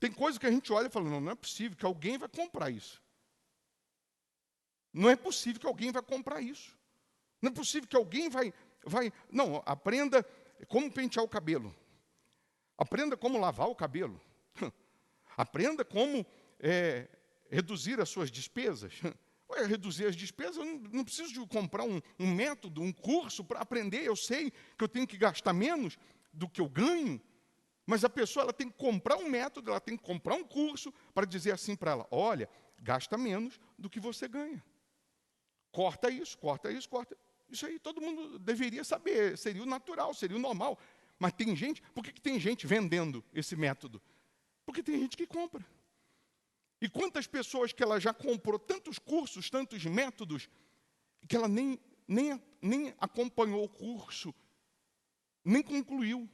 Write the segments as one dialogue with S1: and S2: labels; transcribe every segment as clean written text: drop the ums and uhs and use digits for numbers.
S1: Tem coisa que a gente olha e fala, não é possível que alguém vai comprar isso. Não é possível que alguém vai comprar isso. Não é possível que alguém vai... Não, aprenda como pentear o cabelo. Aprenda como lavar o cabelo. Aprenda como reduzir as suas despesas. Ué, reduzir as despesas, eu não preciso de comprar um método, um curso para aprender. Eu sei que eu tenho que gastar menos do que eu ganho. Mas a pessoa ela tem que comprar um método, ela tem que comprar um curso para dizer assim para ela, olha, gasta menos do que você ganha. Corta isso, corta isso, corta. Isso aí todo mundo deveria saber, seria o natural, seria o normal. Mas tem gente, por que tem gente vendendo esse método? Porque tem gente que compra. E quantas pessoas que ela já comprou tantos cursos, tantos métodos, que ela nem acompanhou o curso, nem concluiu.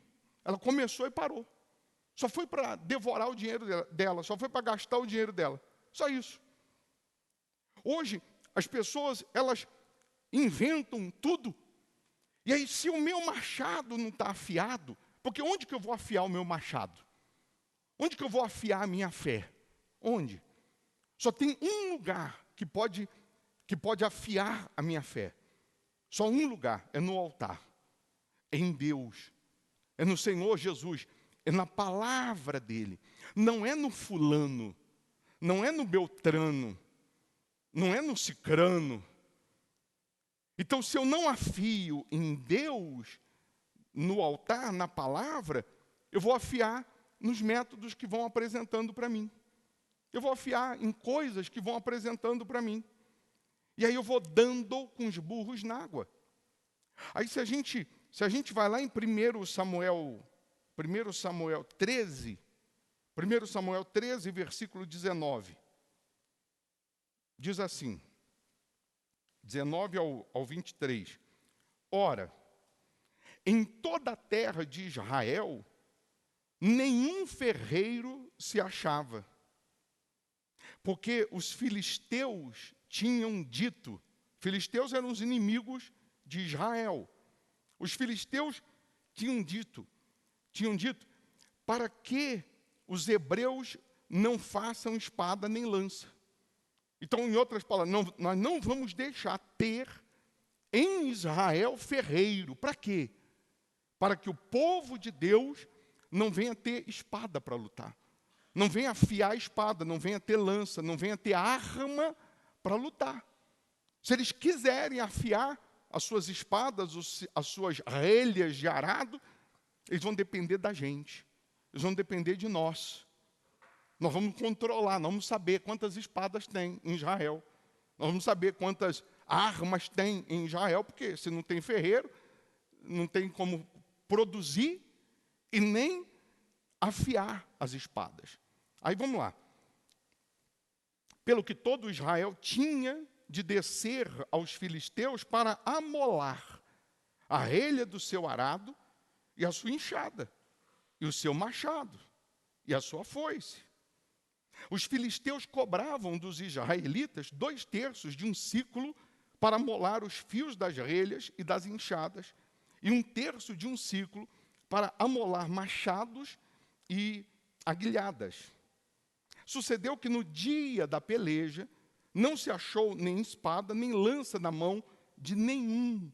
S1: Ela começou e parou. Só foi para devorar o dinheiro dela, só foi para gastar o dinheiro dela. Só isso. Hoje, as pessoas, elas inventam tudo. E aí, se o meu machado não está afiado, porque onde que eu vou afiar o meu machado? Onde que eu vou afiar a minha fé? Onde? Só tem um lugar que pode afiar a minha fé. Só um lugar, é no altar. É em Deus. É no Senhor Jesus. É na palavra dele. Não é no fulano. Não é no beltrano. Não é no cicrano. Então, se eu não afio em Deus, no altar, na palavra, eu vou afiar nos métodos que vão apresentando para mim. Eu vou afiar em coisas que vão apresentando para mim. E aí eu vou dando com os burros na água. Aí se a gente vai lá em 1 Samuel 13, 1 Samuel 13, versículo 19. Diz assim, 19 ao 23. Ora, em toda a terra de Israel, nenhum ferreiro se achava, porque os filisteus tinham dito, filisteus eram os inimigos de Israel, os filisteus tinham dito, para que os hebreus não façam espada nem lança. Então, em outras palavras, nós não vamos deixar ter em Israel ferreiro. Para quê? Para que o povo de Deus não venha ter espada para lutar. Não venha afiar a espada, não venha ter lança, não venha ter arma para lutar. Se eles quiserem afiar as suas espadas, as suas relhas de arado, eles vão depender da gente. Eles vão depender de nós. Nós vamos controlar, nós vamos saber quantas espadas tem em Israel. Nós vamos saber quantas armas tem em Israel, porque se não tem ferreiro, não tem como produzir e nem afiar as espadas. Aí vamos lá. Pelo que todo Israel tinha de descer aos filisteus para amolar a relha do seu arado e a sua enxada, e o seu machado, e a sua foice. Os filisteus cobravam dos israelitas 2/3 de um siclo para amolar os fios das relhas e das enxadas, e 1/3 de um siclo para amolar machados e aguilhadas. Sucedeu que no dia da peleja não se achou nem espada, nem lança na mão de nenhum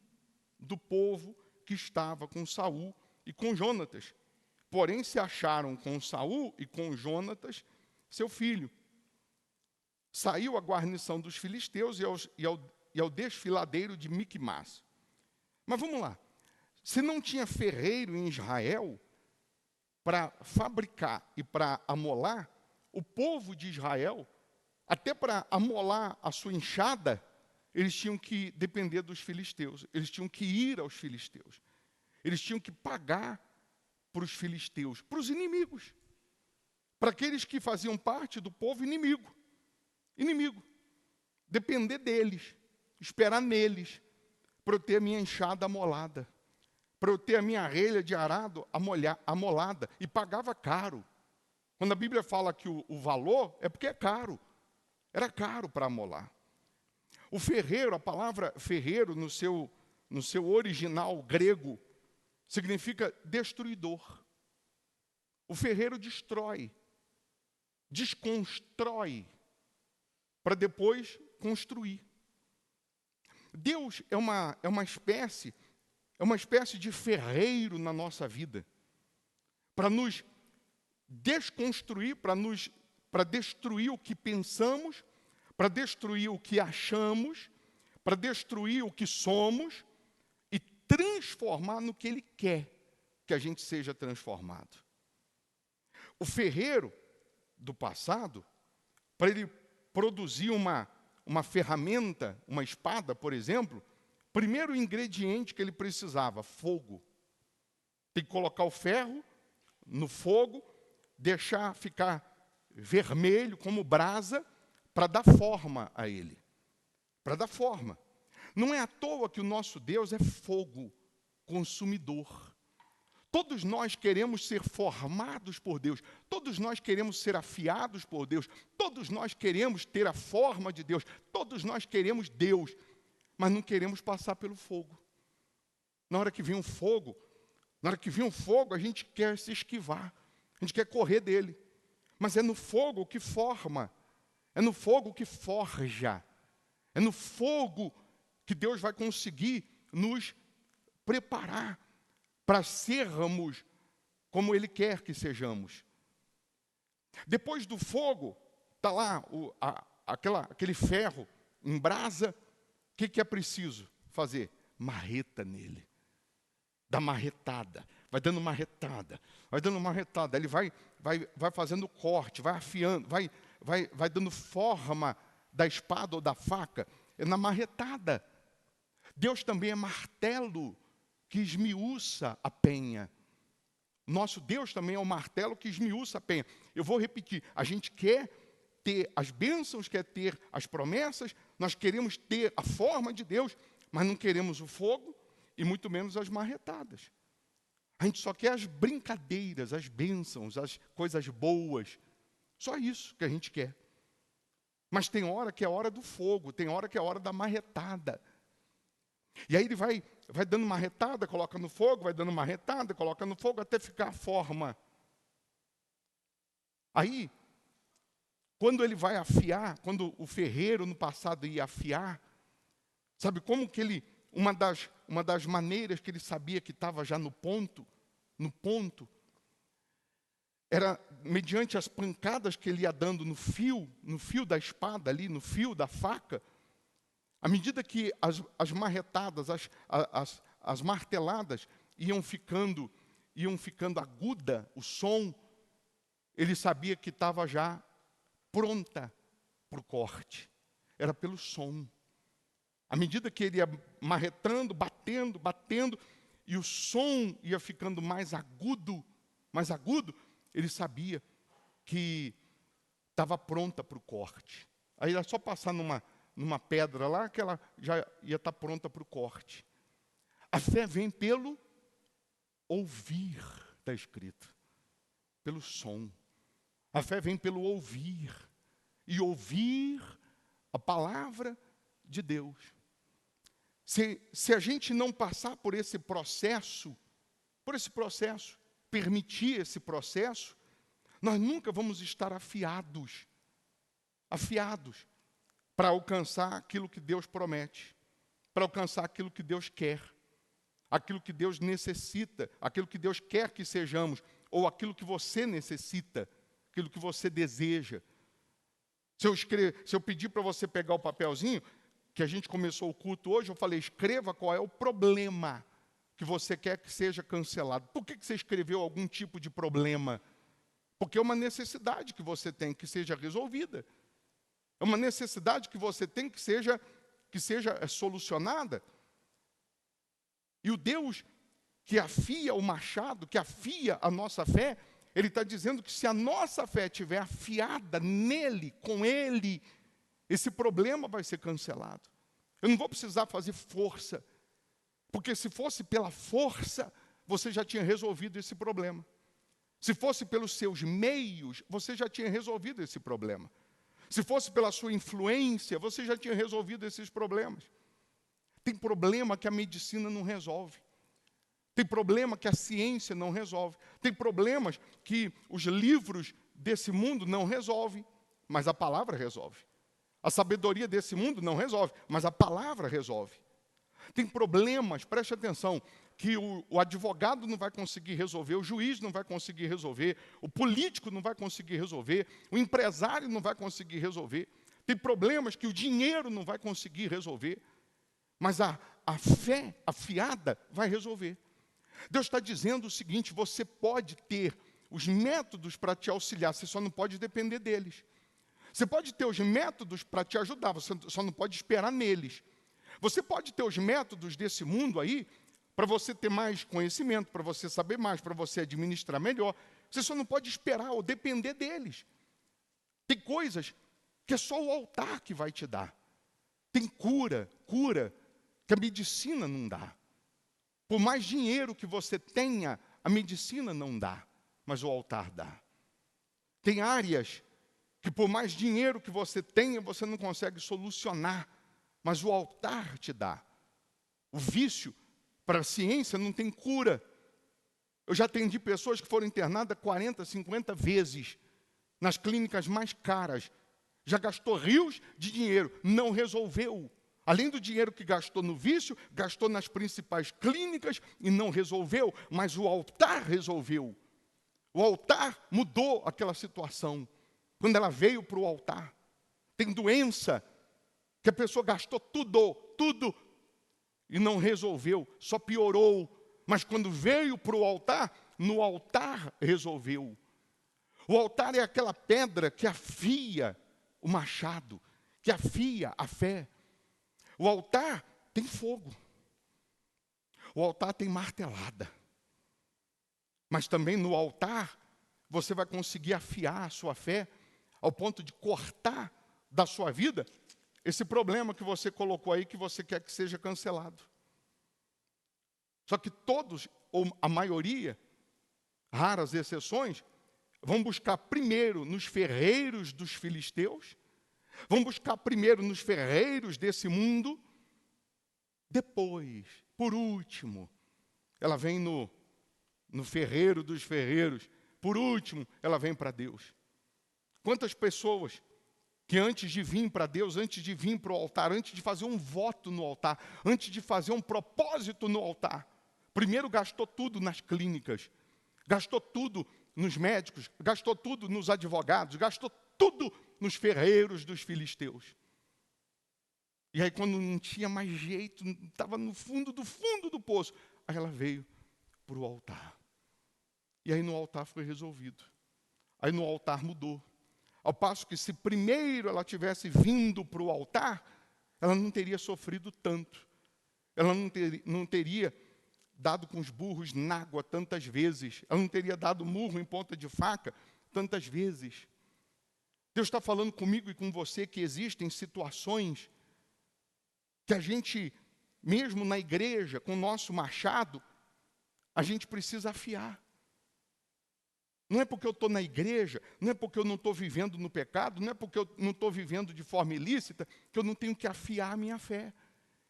S1: do povo que estava com Saul e com Jonatas. Porém, se acharam com Saul e com Jonatas, seu filho. Saiu a guarnição dos filisteus e ao desfiladeiro de Miquimás. Mas vamos lá. Se não tinha ferreiro em Israel para fabricar e para amolar, o povo de Israel, até para amolar a sua enxada, eles tinham que depender dos filisteus. Eles tinham que ir aos filisteus. Eles tinham que pagar para os filisteus, para os inimigos. Para aqueles que faziam parte do povo inimigo. Inimigo. Depender deles. Esperar neles. Para eu ter a minha enxada amolada. Para eu ter a minha relha de arado amolada. E pagava caro. Quando a Bíblia fala que o valor, é porque é caro. Era caro para amolar. O ferreiro, a palavra ferreiro no seu original grego, significa destruidor. O ferreiro destrói. desconstrói para depois construir. Deus é uma espécie de ferreiro na nossa vida, para nos desconstruir, para destruir o que pensamos, para destruir o que achamos, para destruir o que somos e transformar no que Ele quer que a gente seja transformado. O ferreiro do passado, para ele produzir uma ferramenta, uma espada, por exemplo, primeiro ingrediente que ele precisava, fogo. Tem que colocar o ferro no fogo, deixar ficar vermelho como brasa, para dar forma a ele. Para dar forma. Não é à toa que o nosso Deus é fogo consumidor. Todos nós queremos ser formados por Deus. Todos nós queremos ser afiados por Deus. Todos nós queremos ter a forma de Deus. Todos nós queremos Deus, mas não queremos passar pelo fogo. Na hora que vem um fogo, a gente quer se esquivar. A gente quer correr dele. Mas é no fogo que forma. É no fogo que forja. É no fogo que Deus vai conseguir nos preparar para sermos como Ele quer que sejamos. Depois do fogo, está lá aquele ferro em brasa. O que é preciso fazer? Marreta nele. Dá marretada. Vai dando marretada. Vai dando marretada. Ele vai fazendo corte, vai afiando, vai dando forma da espada ou da faca. É na marretada. Deus também é martelo que esmiuça a penha. Nosso Deus também é o martelo que esmiuça a penha. Eu vou repetir, a gente quer ter as bênçãos, quer ter as promessas, nós queremos ter a forma de Deus, mas não queremos o fogo e muito menos as marretadas. A gente só quer as brincadeiras, as bênçãos, as coisas boas. Só isso que a gente quer. Mas tem hora que é a hora do fogo, tem hora que é a hora da marretada. E aí ele vai dando marretada, coloca no fogo, vai dando marretada, coloca no fogo, até ficar a forma. Aí, quando ele vai afiar, quando o ferreiro no passado ia afiar, sabe como que ele, uma das maneiras que ele sabia que estava já no ponto, era mediante as pancadas que ele ia dando no fio da espada ali, no fio da faca. À medida que as marretadas, as marteladas iam ficando aguda, o som, ele sabia que estava já pronta para o corte. Era pelo som. À medida que ele ia marretando, batendo, e o som ia ficando mais agudo, ele sabia que estava pronta para o corte. Aí era só passar numa pedra lá, que ela já ia estar pronta para o corte. A fé vem pelo ouvir, está escrito. Pelo som. A fé vem pelo ouvir. E ouvir a palavra de Deus. Se a gente não passar por esse processo, permitir esse processo, nós nunca vamos estar afiados para alcançar aquilo que Deus promete, para alcançar aquilo que Deus quer, aquilo que Deus necessita, aquilo que Deus quer que sejamos, ou aquilo que você necessita, aquilo que você deseja. Se eu pedir para você pegar o papelzinho, que a gente começou o culto hoje, eu falei, escreva qual é o problema que você quer que seja cancelado. Por que você escreveu algum tipo de problema? Porque é uma necessidade que você tem que seja resolvida. É uma necessidade que você tem que seja solucionada. E o Deus que afia o machado, que afia a nossa fé, Ele está dizendo que se a nossa fé estiver afiada nele, com Ele, esse problema vai ser cancelado. Eu não vou precisar fazer força, porque se fosse pela força, você já tinha resolvido esse problema. Se fosse pelos seus meios, você já tinha resolvido esse problema. Se fosse pela sua influência, você já tinha resolvido esses problemas. Tem problema que a medicina não resolve. Tem problema que a ciência não resolve. Tem problemas que os livros desse mundo não resolve, mas a palavra resolve. A sabedoria desse mundo não resolve, mas a palavra resolve. Tem problemas, preste atenção, que o advogado não vai conseguir resolver, o juiz não vai conseguir resolver, o político não vai conseguir resolver, o empresário não vai conseguir resolver. Tem problemas que o dinheiro não vai conseguir resolver, mas a fé afiada vai resolver. Deus está dizendo o seguinte: você pode ter os métodos para te auxiliar, você só não pode depender deles. Você pode ter os métodos para te ajudar, você só não pode esperar neles. Você pode ter os métodos desse mundo aí, para você ter mais conhecimento, para você saber mais, para você administrar melhor. Você só não pode esperar ou depender deles. Tem coisas que é só o altar que vai te dar. Tem cura que a medicina não dá. Por mais dinheiro que você tenha, a medicina não dá, mas o altar dá. Tem áreas que por mais dinheiro que você tenha, você não consegue solucionar, mas o altar te dá. O vício, para a ciência, não tem cura. Eu já atendi pessoas que foram internadas 40, 50 vezes, nas clínicas mais caras. Já gastou rios de dinheiro, não resolveu. Além do dinheiro que gastou no vício, gastou nas principais clínicas e não resolveu, mas o altar resolveu. O altar mudou aquela situação. Quando ela veio para o altar, tem doença que a pessoa gastou tudo, e não resolveu, só piorou. Mas quando veio para o altar, no altar resolveu. O altar é aquela pedra que afia o machado, que afia a fé. O altar tem fogo. O altar tem martelada. Mas também no altar, você vai conseguir afiar a sua fé ao ponto de cortar da sua vida esse problema que você colocou aí, que você quer que seja cancelado. Só que todos, ou a maioria, raras exceções, vão buscar primeiro nos ferreiros dos filisteus, vão buscar primeiro nos ferreiros desse mundo, depois, por último, ela vem no ferreiro dos ferreiros, por último, ela vem para Deus. Quantas pessoas que antes de vir para Deus, antes de vir para o altar, antes de fazer um voto no altar, antes de fazer um propósito no altar, primeiro gastou tudo nas clínicas, gastou tudo nos médicos, gastou tudo nos advogados, gastou tudo nos ferreiros dos filisteus. E aí quando não tinha mais jeito, estava no fundo do poço, aí ela veio para o altar. E aí no altar foi resolvido. Aí no altar mudou. Ao passo que se primeiro ela tivesse vindo para o altar, ela não teria sofrido tanto. Ela não teria dado com os burros na água tantas vezes. Ela não teria dado murro em ponta de faca tantas vezes. Deus está falando comigo e com você que existem situações que a gente, mesmo na igreja, com o nosso machado, a gente precisa afiar. Não é porque eu estou na igreja, não é porque eu não estou vivendo no pecado, não é porque eu não estou vivendo de forma ilícita, que eu não tenho que afiar a minha fé,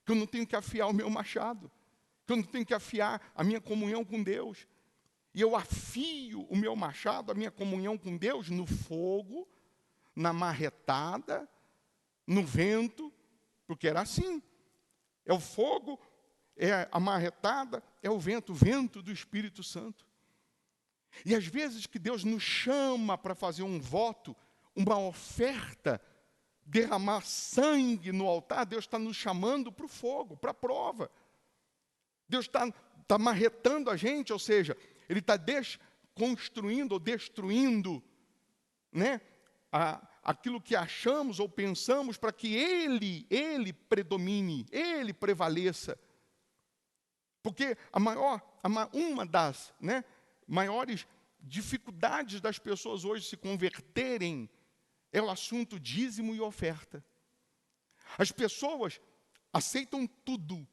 S1: que eu não tenho que afiar o meu machado, que eu não tenho que afiar a minha comunhão com Deus. E eu afio o meu machado, a minha comunhão com Deus, no fogo, na marretada, no vento, porque era assim. É o fogo, é a marretada, é o vento do Espírito Santo. E às vezes que Deus nos chama para fazer um voto, uma oferta, derramar sangue no altar, Deus está nos chamando para o fogo, para a prova. Deus está marretando a gente, ou seja, Ele está desconstruindo ou destruindo, né, aquilo que achamos ou pensamos para que Ele predomine, Ele prevaleça. Porque uma das maiores dificuldades das pessoas hoje se converterem é o assunto dízimo e oferta. As pessoas aceitam tudo.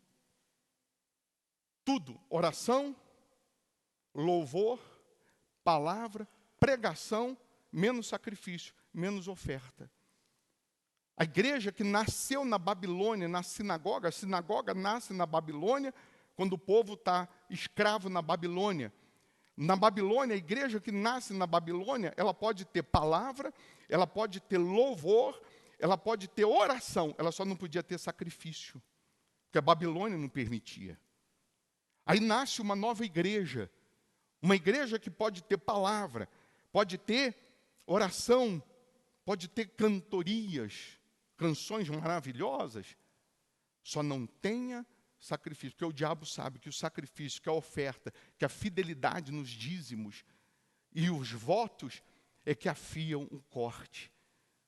S1: Tudo. Oração, louvor, palavra, pregação, menos sacrifício, menos oferta. A igreja que nasceu na Babilônia, na sinagoga, a sinagoga nasce na Babilônia, quando o povo está escravo na Babilônia. Na Babilônia, a igreja que nasce na Babilônia, ela pode ter palavra, ela pode ter louvor, ela pode ter oração, ela só não podia ter sacrifício, porque a Babilônia não permitia. Aí nasce uma nova igreja, uma igreja que pode ter palavra, pode ter oração, pode ter cantorias, canções maravilhosas, só não tenha sacrifício, porque o diabo sabe que o sacrifício, que a oferta, que a fidelidade nos dízimos e os votos é que afiam o corte,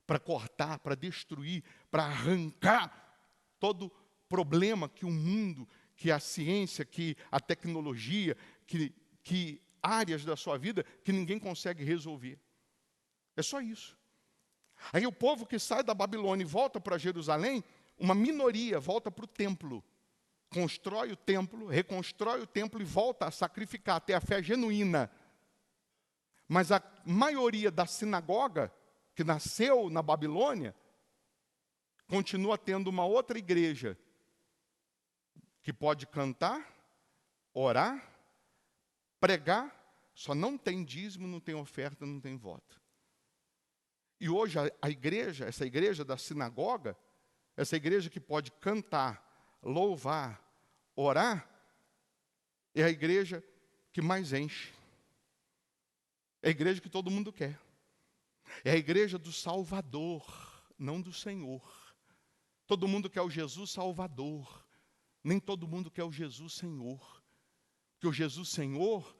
S1: para cortar, para destruir, para arrancar todo problema que o mundo, que a ciência, que a tecnologia, que áreas da sua vida que ninguém consegue resolver. É só isso. Aí o povo que sai da Babilônia e volta para Jerusalém, uma minoria volta para o templo, constrói o templo, reconstrói o templo e volta a sacrificar, ter a fé genuína. Mas a maioria da sinagoga, que nasceu na Babilônia, continua tendo uma outra igreja, que pode cantar, orar, pregar, só não tem dízimo, não tem oferta, não tem voto. E hoje a igreja, essa igreja da sinagoga, essa igreja que pode cantar, louvar, orar, é a igreja que mais enche. É a igreja que todo mundo quer. É a igreja do Salvador, não do Senhor. Todo mundo quer o Jesus Salvador. Nem todo mundo quer o Jesus Senhor. Porque o Jesus Senhor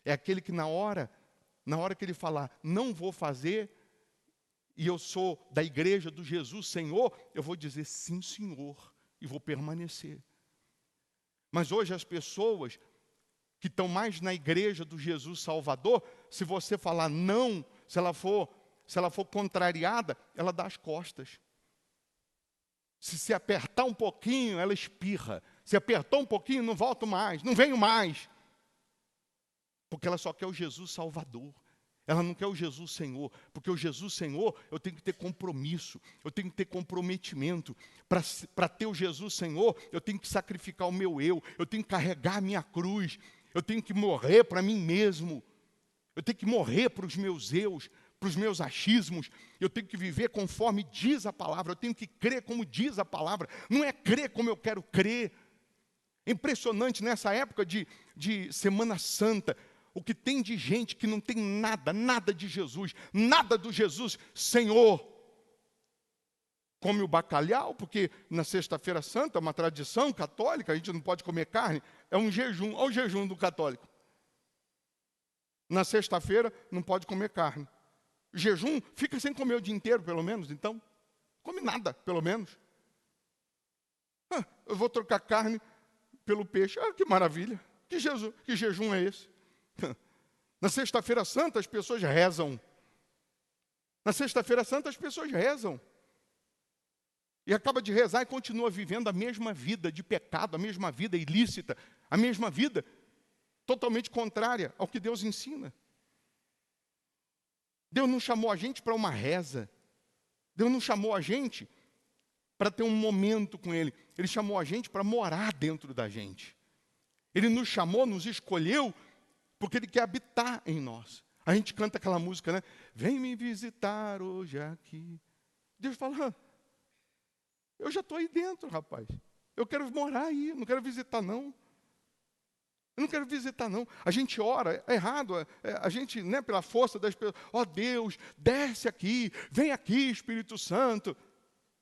S1: é aquele que na hora que ele falar, não vou fazer, e eu sou da igreja do Jesus Senhor, eu vou dizer sim, Senhor, e vou permanecer. Mas hoje as pessoas que estão mais na igreja do Jesus Salvador, se você falar não, se ela for contrariada, ela dá as costas. Se apertar um pouquinho, ela espirra. Se apertou um pouquinho, não volto mais, não venho mais. Porque ela só quer o Jesus Salvador. Ela não quer o Jesus Senhor. Porque o Jesus Senhor, eu tenho que ter compromisso, eu tenho que ter comprometimento. Para ter o Jesus Senhor, eu tenho que sacrificar o meu eu tenho que carregar a minha cruz, eu tenho que morrer para mim mesmo, eu tenho que morrer para os meus eus, para os meus achismos, eu tenho que viver conforme diz a palavra, eu tenho que crer como diz a palavra, não é crer como eu quero crer. Impressionante nessa época de Semana Santa, o que tem de gente que não tem nada de Jesus, nada do Jesus Senhor. Come o bacalhau, porque na Sexta-feira Santa, uma tradição católica, a gente não pode comer carne, é um jejum, olha o jejum do católico. Na sexta-feira não pode comer carne. Jejum, fica sem comer o dia inteiro, pelo menos, então. Come nada, pelo menos. Eu vou trocar carne pelo peixe. Que maravilha. Que jejum é esse? Na Sexta-feira Santa as pessoas rezam. Na Sexta-feira Santa as pessoas rezam. E acaba de rezar e continua vivendo a mesma vida de pecado, a mesma vida ilícita, a mesma vida totalmente contrária ao que Deus ensina. Deus não chamou a gente para uma reza. Deus não chamou a gente para ter um momento com Ele. Ele chamou a gente para morar dentro da gente. Ele nos chamou, nos escolheu, porque Ele quer habitar em nós. A gente canta aquela música, né? Vem me visitar hoje aqui. Deus fala, eu já estou aí dentro, rapaz. Eu quero morar aí, não quero visitar não. Eu não quero visitar, não. A gente ora, é errado, a gente, né, pela força das pessoas, Deus, desce aqui, vem aqui, Espírito Santo.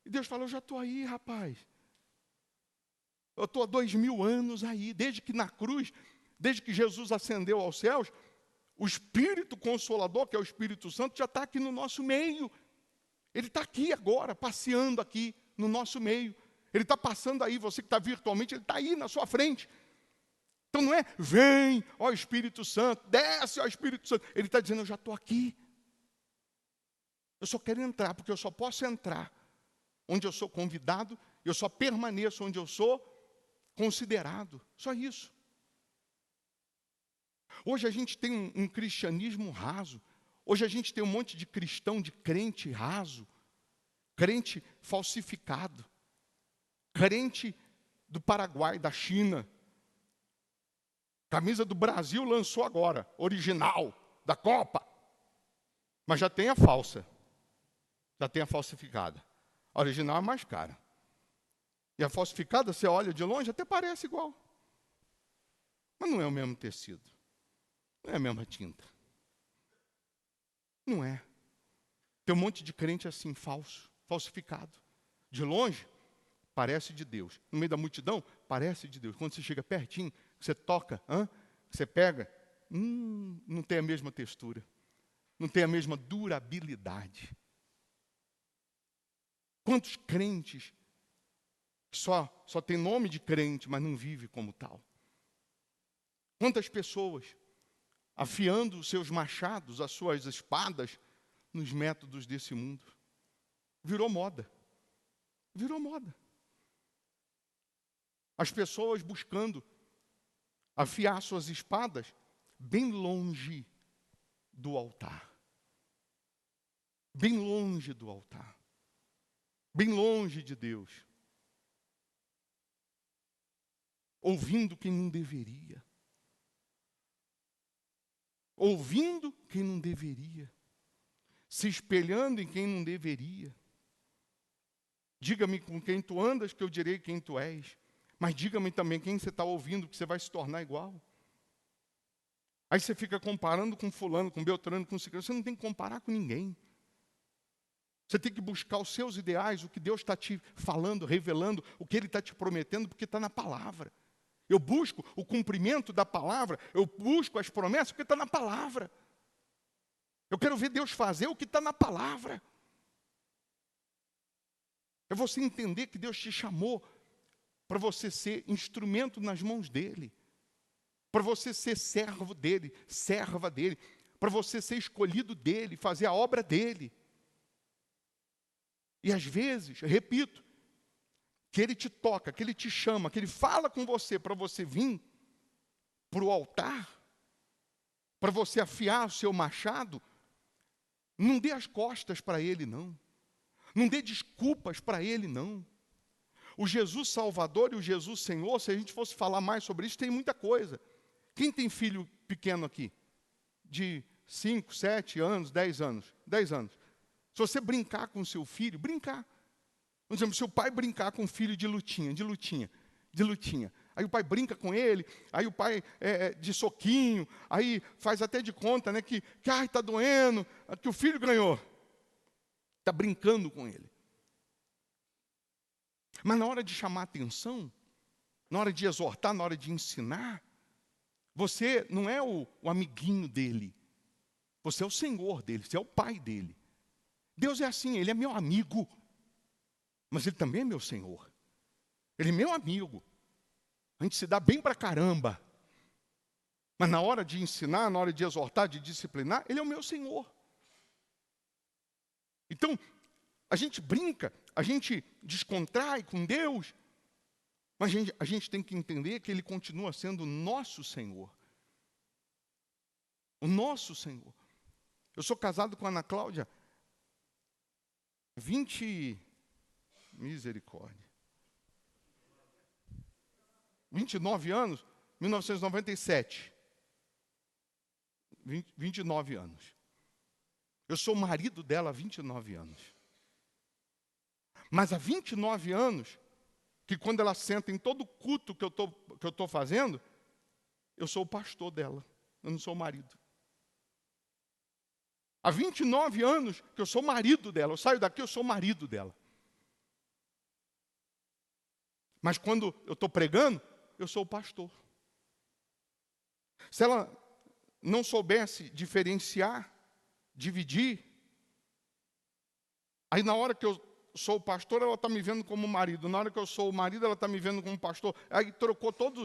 S1: E Deus fala, eu já estou aí, rapaz. Eu estou há 2000 anos aí, desde que na cruz, desde que Jesus ascendeu aos céus, o Espírito Consolador, que é o Espírito Santo, já está aqui no nosso meio. Ele está aqui agora, passeando aqui no nosso meio. Ele está passando aí, você que está virtualmente, ele está aí na sua frente. Então não é, vem, ó Espírito Santo, desce, ó Espírito Santo. Ele está dizendo, eu já estou aqui. Eu só quero entrar, porque eu só posso entrar onde eu sou convidado, eu só permaneço onde eu sou considerado. Só isso. Hoje a gente tem um cristianismo raso. Hoje a gente tem um monte de cristão, de crente raso, crente falsificado, crente do Paraguai, da China, Camisa do Brasil lançou agora, original, da Copa. Mas já tem a falsa. Já tem a falsificada. A original é mais cara. E a falsificada, você olha de longe, até parece igual. Mas não é o mesmo tecido. Não é a mesma tinta. Não é. Tem um monte de crente assim, falso, falsificado. De longe, parece de Deus. No meio da multidão, parece de Deus. Quando você chega pertinho, você toca, você pega, não tem a mesma textura. Não tem a mesma durabilidade. Quantos crentes só tem nome de crente, mas não vive como tal? Quantas pessoas afiando os seus machados, as suas espadas, nos métodos desse mundo? Virou moda. Virou moda. As pessoas buscando afiar suas espadas bem longe do altar. Bem longe do altar. Bem longe de Deus. Ouvindo quem não deveria. Ouvindo quem não deveria. Se espelhando em quem não deveria. Diga-me com quem tu andas, que eu direi quem tu és. Mas diga-me também quem você está ouvindo, que você vai se tornar igual. Aí você fica comparando com fulano, com Beltrano, com ciclano. Você não tem que comparar com ninguém. Você tem que buscar os seus ideais, o que Deus está te falando, revelando, o que Ele está te prometendo, porque está na palavra. Eu busco o cumprimento da palavra, eu busco as promessas, porque está na palavra. Eu quero ver Deus fazer o que está na palavra. É você entender que Deus te chamou para você ser instrumento nas mãos dEle. Para você ser servo dEle, serva dEle. Para você ser escolhido dEle, fazer a obra dEle. E às vezes, repito, que Ele te toca, que Ele te chama, que Ele fala com você para você vir para o altar, para você afiar o seu machado, não dê as costas para Ele, não. Não dê desculpas para Ele, não. O Jesus Salvador e o Jesus Senhor, se a gente fosse falar mais sobre isso, tem muita coisa. Quem tem filho pequeno aqui? De 5, 7 anos, 10 anos. 10 anos. Se você brincar com o seu filho, brincar. Por exemplo, se o pai brincar com o filho de lutinha. Aí o pai brinca com ele, aí o pai de soquinho, aí faz até de conta, né, que está doendo, que o filho ganhou. Está brincando com ele. Mas na hora de chamar atenção, na hora de exortar, na hora de ensinar, você não é o amiguinho dele. Você é o Senhor dele, você é o pai dele. Deus é assim, Ele é meu amigo. Mas Ele também é meu Senhor. Ele é meu amigo. A gente se dá bem pra caramba. Mas na hora de ensinar, na hora de exortar, de disciplinar, Ele é o meu Senhor. Então, a gente brinca, a gente descontrai com Deus, mas a gente tem que entender que Ele continua sendo o nosso Senhor. O nosso Senhor. Eu sou casado com a Ana Cláudia 29 anos, 1997. 29 anos. Eu sou marido dela há 29 anos. Mas há 29 anos, que quando ela senta em todo culto que eu estou fazendo, eu sou o pastor dela, eu não sou o marido. Há 29 anos que eu sou marido dela. Eu saio daqui, eu sou marido dela. Mas quando eu estou pregando, eu sou o pastor. Se ela não soubesse diferenciar, dividir, aí na hora que eu sou o pastor, ela está me vendo como marido. Na hora que eu sou o marido, ela está me vendo como pastor. Aí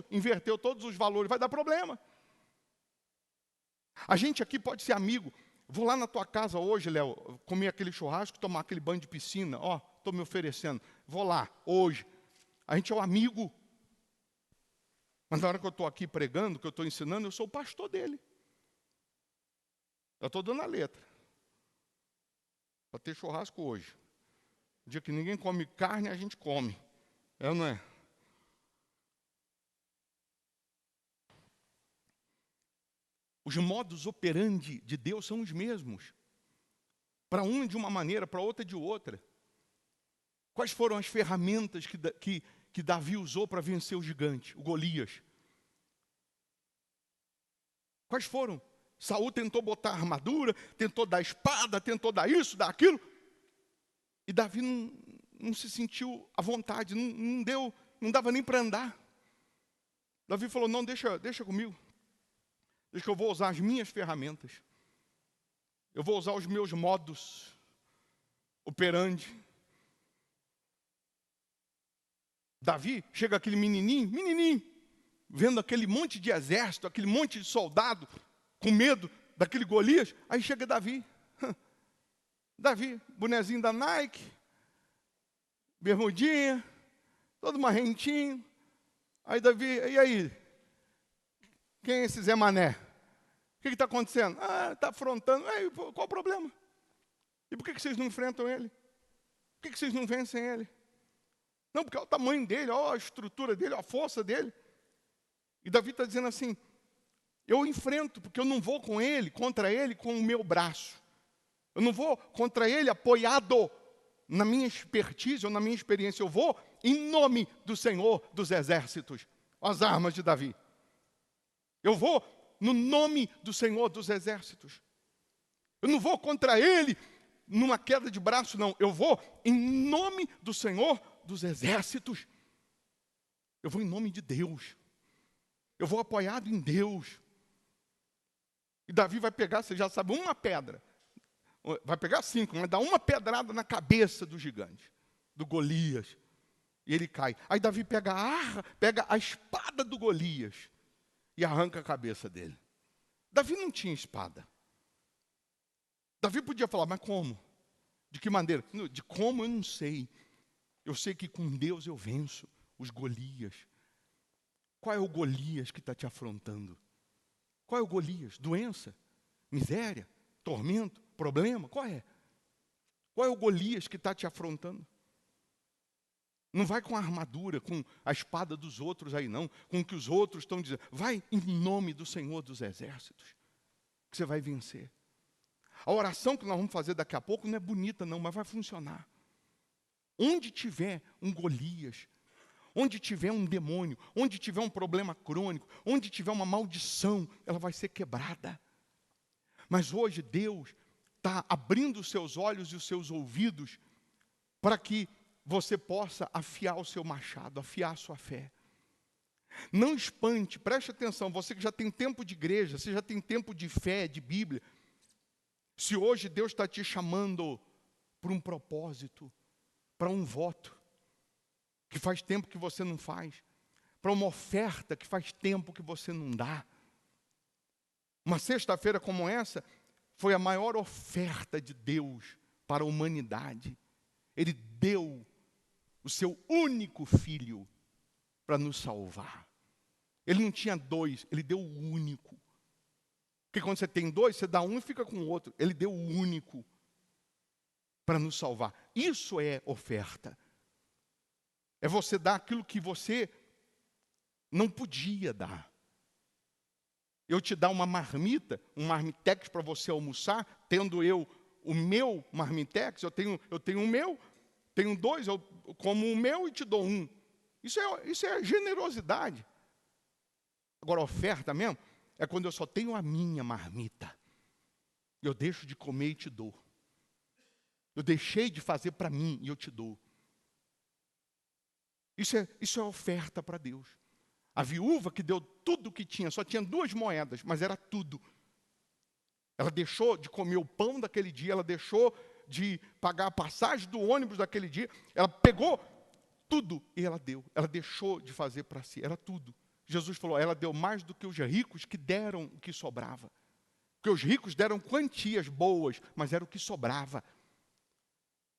S1: inverteu todos os valores. Vai dar problema. A gente aqui pode ser amigo. Vou lá na tua casa hoje, Léo, comer aquele churrasco, tomar aquele banho de piscina. Ó, estou me oferecendo. Vou lá, hoje. A gente é o amigo. Mas na hora que eu estou aqui pregando, que eu estou ensinando, eu sou o pastor dele. Eu estou dando a letra. Para ter churrasco hoje. O dia que ninguém come carne, a gente come. É ou não é? Os modus operandi de Deus são os mesmos. Para um de uma maneira, para outra de outra. Quais foram as ferramentas que Davi usou para vencer o gigante, o Golias? Quais foram? Saul tentou botar armadura, tentou dar espada, tentou dar isso, dar aquilo. E Davi não se sentiu à vontade, não dava nem para andar. Davi falou, não, deixa comigo. Deixa que eu vou usar as minhas ferramentas. Eu vou usar os meus modus operandi. Davi, chega aquele menininho, vendo aquele monte de exército, aquele monte de soldado, com medo daquele Golias. Aí chega Davi. Davi, bonezinho da Nike, bermudinha, todo marrentinho. Aí Davi, e aí? Quem é esse Zé Mané? O que está acontecendo? Está afrontando. Qual o problema? E por que vocês não enfrentam ele? Por que vocês não vencem ele? Não, porque olha o tamanho dele, olha a estrutura dele, olha a força dele. E Davi está dizendo assim, eu enfrento, porque eu não vou contra ele com o meu braço. Eu não vou contra ele apoiado na minha expertise ou na minha experiência. Eu vou em nome do Senhor dos Exércitos. As armas de Davi. Eu vou no nome do Senhor dos Exércitos. Eu não vou contra ele numa queda de braço, não. Eu vou em nome do Senhor dos Exércitos. Eu vou em nome de Deus. Eu vou apoiado em Deus. E Davi vai pegar, você já sabe, uma pedra. Vai pegar 5, mas dá uma pedrada na cabeça do gigante, do Golias. E ele cai. Aí Davi pega a espada do Golias e arranca a cabeça dele. Davi não tinha espada. Davi podia falar, mas como? De que maneira? De como eu não sei. Eu sei que com Deus eu venço os Golias. Qual é o Golias que está te afrontando? Qual é o Golias? Doença? Miséria? Tormento? Problema? Qual é? Qual é o Golias que está te afrontando? Não vai com a armadura, com a espada dos outros aí não, com o que os outros estão dizendo. Vai em nome do Senhor dos Exércitos, que você vai vencer. A oração que nós vamos fazer daqui a pouco não é bonita não, mas vai funcionar. Onde tiver um Golias, onde tiver um demônio, onde tiver um problema crônico, onde tiver uma maldição, ela vai ser quebrada. Mas hoje Deus está abrindo os seus olhos e os seus ouvidos para que você possa afiar o seu machado, afiar a sua fé. Não espante, preste atenção, você que já tem tempo de igreja, você já tem tempo de fé, de Bíblia. Se hoje Deus está te chamando para um propósito, para um voto, que faz tempo que você não faz, para uma oferta que faz tempo que você não dá. Uma sexta-feira como essa, foi a maior oferta de Deus para a humanidade. Ele deu o seu único filho para nos salvar. Ele não tinha 2, ele deu o único. Porque quando você tem 2, você dá um e fica com o outro. Ele deu o único para nos salvar. Isso é oferta. É você dar aquilo que você não podia dar. Eu te dar uma marmita, um marmitex para você almoçar, tendo eu o meu marmitex, eu tenho o meu, tenho 2, eu como o meu e te dou 1. Isso é generosidade. Agora, oferta mesmo é quando eu só tenho a minha marmita. Eu deixo de comer e te dou. Eu deixei de fazer para mim e eu te dou. Isso é oferta para Deus. A viúva que deu tudo o que tinha, só tinha 2 moedas, mas era tudo. Ela deixou de comer o pão daquele dia, ela deixou de pagar a passagem do ônibus daquele dia, ela pegou tudo e ela deu. Ela deixou de fazer para si, era tudo. Jesus falou, ela deu mais do que os ricos que deram o que sobrava. Porque os ricos deram quantias boas, mas era o que sobrava.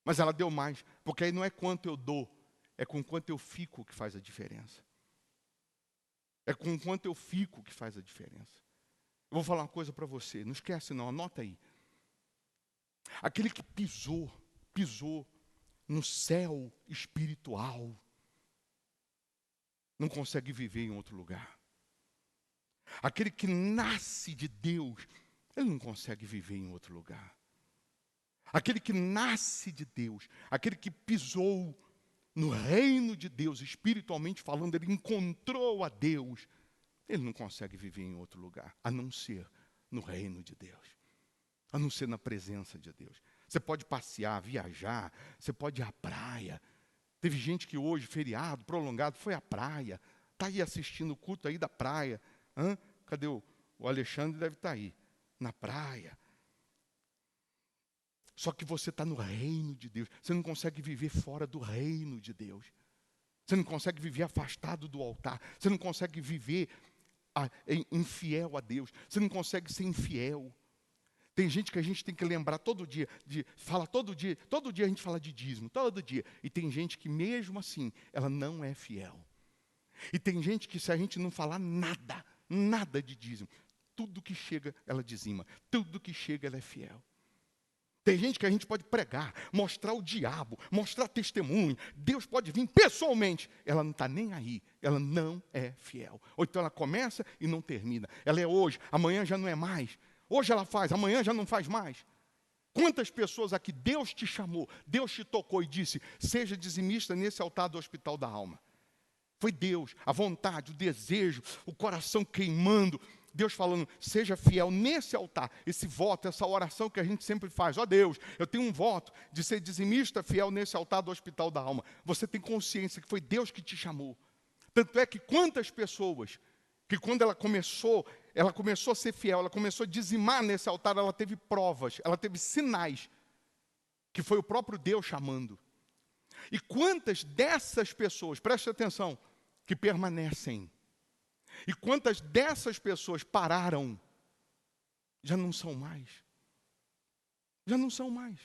S1: Mas ela deu mais, porque aí não é quanto eu dou, é com quanto eu fico que faz a diferença. É com quanto eu fico que faz a diferença. Eu vou falar uma coisa para você, não esquece não, anota aí. Aquele que pisou no céu espiritual, não consegue viver em outro lugar. Aquele que nasce de Deus, ele não consegue viver em outro lugar. Aquele que nasce de Deus, aquele que pisou no reino de Deus, espiritualmente falando, ele encontrou a Deus, ele não consegue viver em outro lugar, a não ser no reino de Deus, a não ser na presença de Deus. Você pode passear, viajar, você pode ir à praia. Teve gente que hoje, feriado, prolongado, foi à praia, está aí assistindo o culto aí da praia. Cadê o Alexandre? Deve estar aí, na praia. Só que você está no reino de Deus. Você não consegue viver fora do reino de Deus. Você não consegue viver afastado do altar. Você não consegue viver infiel a Deus. Você não consegue ser infiel. Tem gente que a gente tem que lembrar todo dia, todo dia a gente fala de dízimo, todo dia. E tem gente que mesmo assim, ela não é fiel. E tem gente que se a gente não falar nada de dízimo, tudo que chega ela dizima, tudo que chega ela é fiel. Tem gente que a gente pode pregar, mostrar o diabo, mostrar testemunho. Deus pode vir pessoalmente. Ela não está nem aí. Ela não é fiel. Ou então ela começa e não termina. Ela é hoje, amanhã já não é mais. Hoje ela faz, amanhã já não faz mais. Quantas pessoas aqui Deus te chamou, Deus te tocou e disse, seja dizimista nesse altar do Hospital da Alma. Foi Deus, a vontade, o desejo, o coração queimando. Deus falando, seja fiel nesse altar, esse voto, essa oração que a gente sempre faz. Ó Deus, eu tenho um voto de ser dizimista fiel nesse altar do Hospital da Alma. Você tem consciência que foi Deus que te chamou. Tanto é que quantas pessoas, que quando ela começou a ser fiel, ela começou a dizimar nesse altar, ela teve provas, ela teve sinais, que foi o próprio Deus chamando. E quantas dessas pessoas, preste atenção, que permanecem, e quantas dessas pessoas pararam, já não são mais. Já não são mais.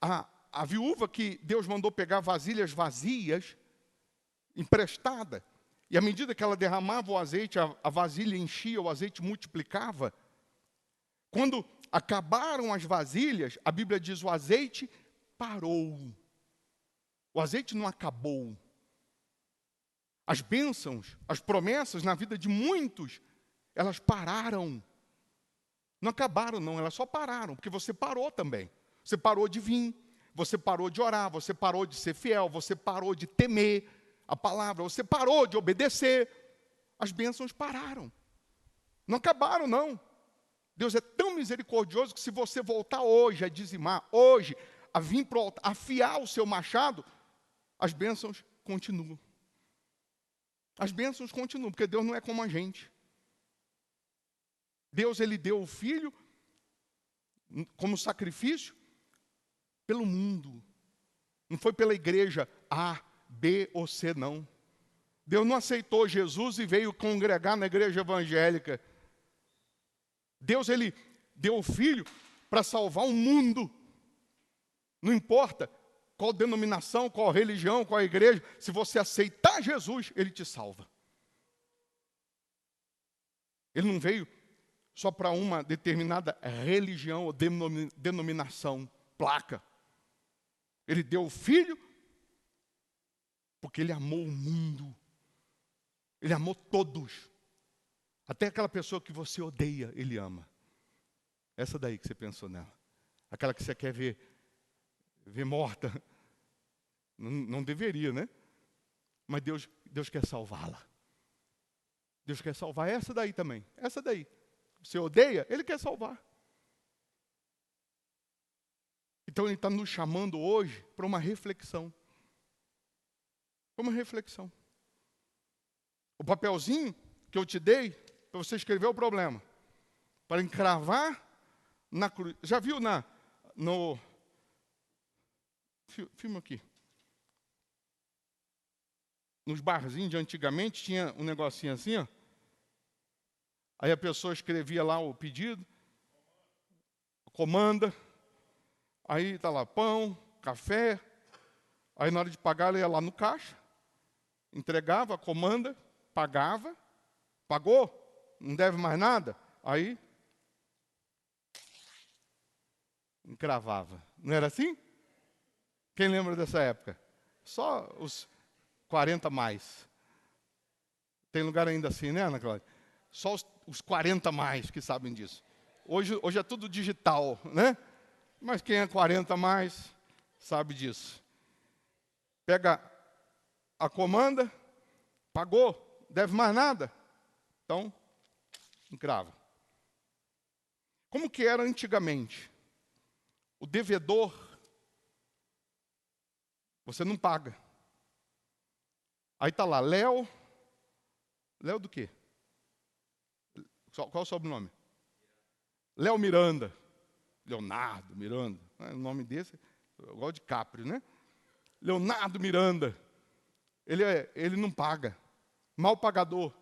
S1: A viúva que Deus mandou pegar vasilhas vazias, emprestada, e à medida que ela derramava o azeite, a vasilha enchia, o azeite multiplicava. Quando acabaram as vasilhas, a Bíblia diz, o azeite parou. O azeite não acabou. As bênçãos, as promessas na vida de muitos, elas pararam. Não acabaram não, elas só pararam, porque você parou também. Você parou de vir, você parou de orar, você parou de ser fiel, você parou de temer a palavra, você parou de obedecer. As bênçãos pararam. Não acabaram não. Deus é tão misericordioso que se você voltar hoje a dizimar, hoje, a vir para o altar, afiar o seu machado, as bênçãos continuam. As bênçãos continuam, porque Deus não é como a gente. Deus, ele deu o Filho como sacrifício pelo mundo. Não foi pela igreja A, B ou C, não. Deus não aceitou Jesus e veio congregar na igreja evangélica. Deus, ele deu o Filho para salvar o mundo. Não importa qual denominação, qual religião, qual igreja, se você aceitar Jesus, ele te salva. Ele não veio só para uma determinada religião ou denominação, placa. Ele deu o Filho porque ele amou o mundo. Ele amou todos. Até aquela pessoa que você odeia, ele ama. Essa daí que você pensou nela. Aquela que você quer ver morta. Não deveria, né? Mas Deus quer salvá-la. Deus quer salvar essa daí também. Essa daí. Você odeia, ele quer salvar. Então ele está nos chamando hoje para uma reflexão. Para uma reflexão. O papelzinho que eu te dei, para você escrever o problema. Para encravar na cruz. Já viu no filme aqui. Nos barzinhos de antigamente tinha um negocinho assim, ó. Aí a pessoa escrevia lá o pedido, comanda, aí está lá pão, café, aí na hora de pagar ela ia lá no caixa, entregava a comanda, pagava, pagou, não deve mais nada, aí encravava. Não era assim? Quem lembra dessa época? Só os 40 mais. Tem lugar ainda assim, né, Ana Cláudia? Só os 40 mais que sabem disso. Hoje é tudo digital, né? Mas quem é 40 mais sabe disso. Pega a comanda, pagou, deve mais nada. Então, encrava. Como que era antigamente? O devedor, você não paga. Aí está lá, Léo do quê? Qual é o sobrenome? Léo Miranda. Leonardo Miranda. O nome desse, igual de Capri, né? Leonardo Miranda. Ele não paga. Mal pagador.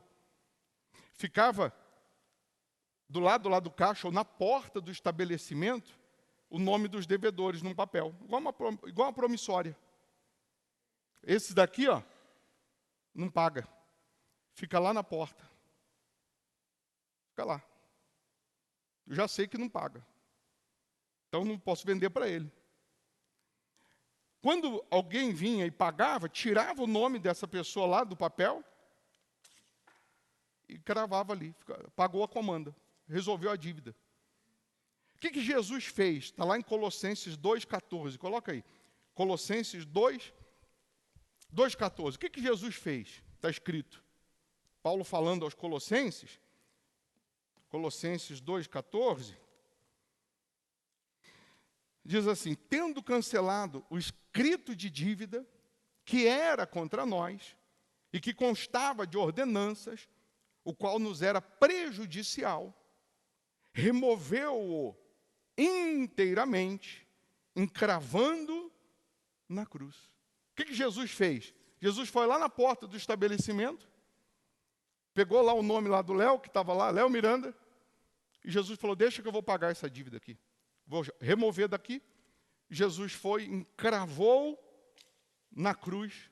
S1: Ficava do lado lá do caixa, ou na porta do estabelecimento, o nome dos devedores num papel. Igual uma promissória. Esse daqui, ó, não paga. Fica lá na porta. Fica lá. Eu já sei que não paga. Então não posso vender para ele. Quando alguém vinha e pagava, tirava o nome dessa pessoa lá do papel e cravava ali. Pagou a comanda. Resolveu a dívida. O que Jesus fez? Está lá em Colossenses 2,14. Coloca aí. Colossenses 2,14. O que Jesus fez? Está escrito. Paulo falando aos Colossenses. Colossenses 2,14. Diz assim: tendo cancelado o escrito de dívida que era contra nós e que constava de ordenanças, o qual nos era prejudicial, removeu-o inteiramente, encravando na cruz. O que Jesus fez? Jesus foi lá na porta do estabelecimento, pegou lá o nome lá do Léo, que estava lá, Léo Miranda, e Jesus falou: deixa que eu vou pagar essa dívida aqui. Vou remover daqui. Jesus foi, encravou na cruz,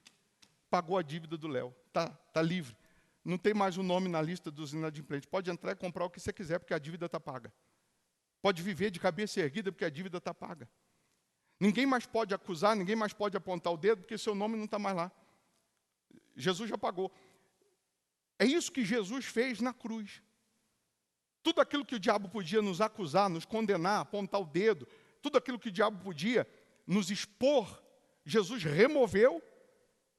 S1: pagou a dívida do Léo. Tá livre. Não tem mais o nome na lista dos inadimplentes. Pode entrar e comprar o que você quiser, porque a dívida está paga. Pode viver de cabeça erguida, porque a dívida está paga. Ninguém mais pode acusar, ninguém mais pode apontar o dedo, porque seu nome não está mais lá. Jesus já pagou. É isso que Jesus fez na cruz. Tudo aquilo que o diabo podia nos acusar, nos condenar, apontar o dedo, tudo aquilo que o diabo podia nos expor, Jesus removeu,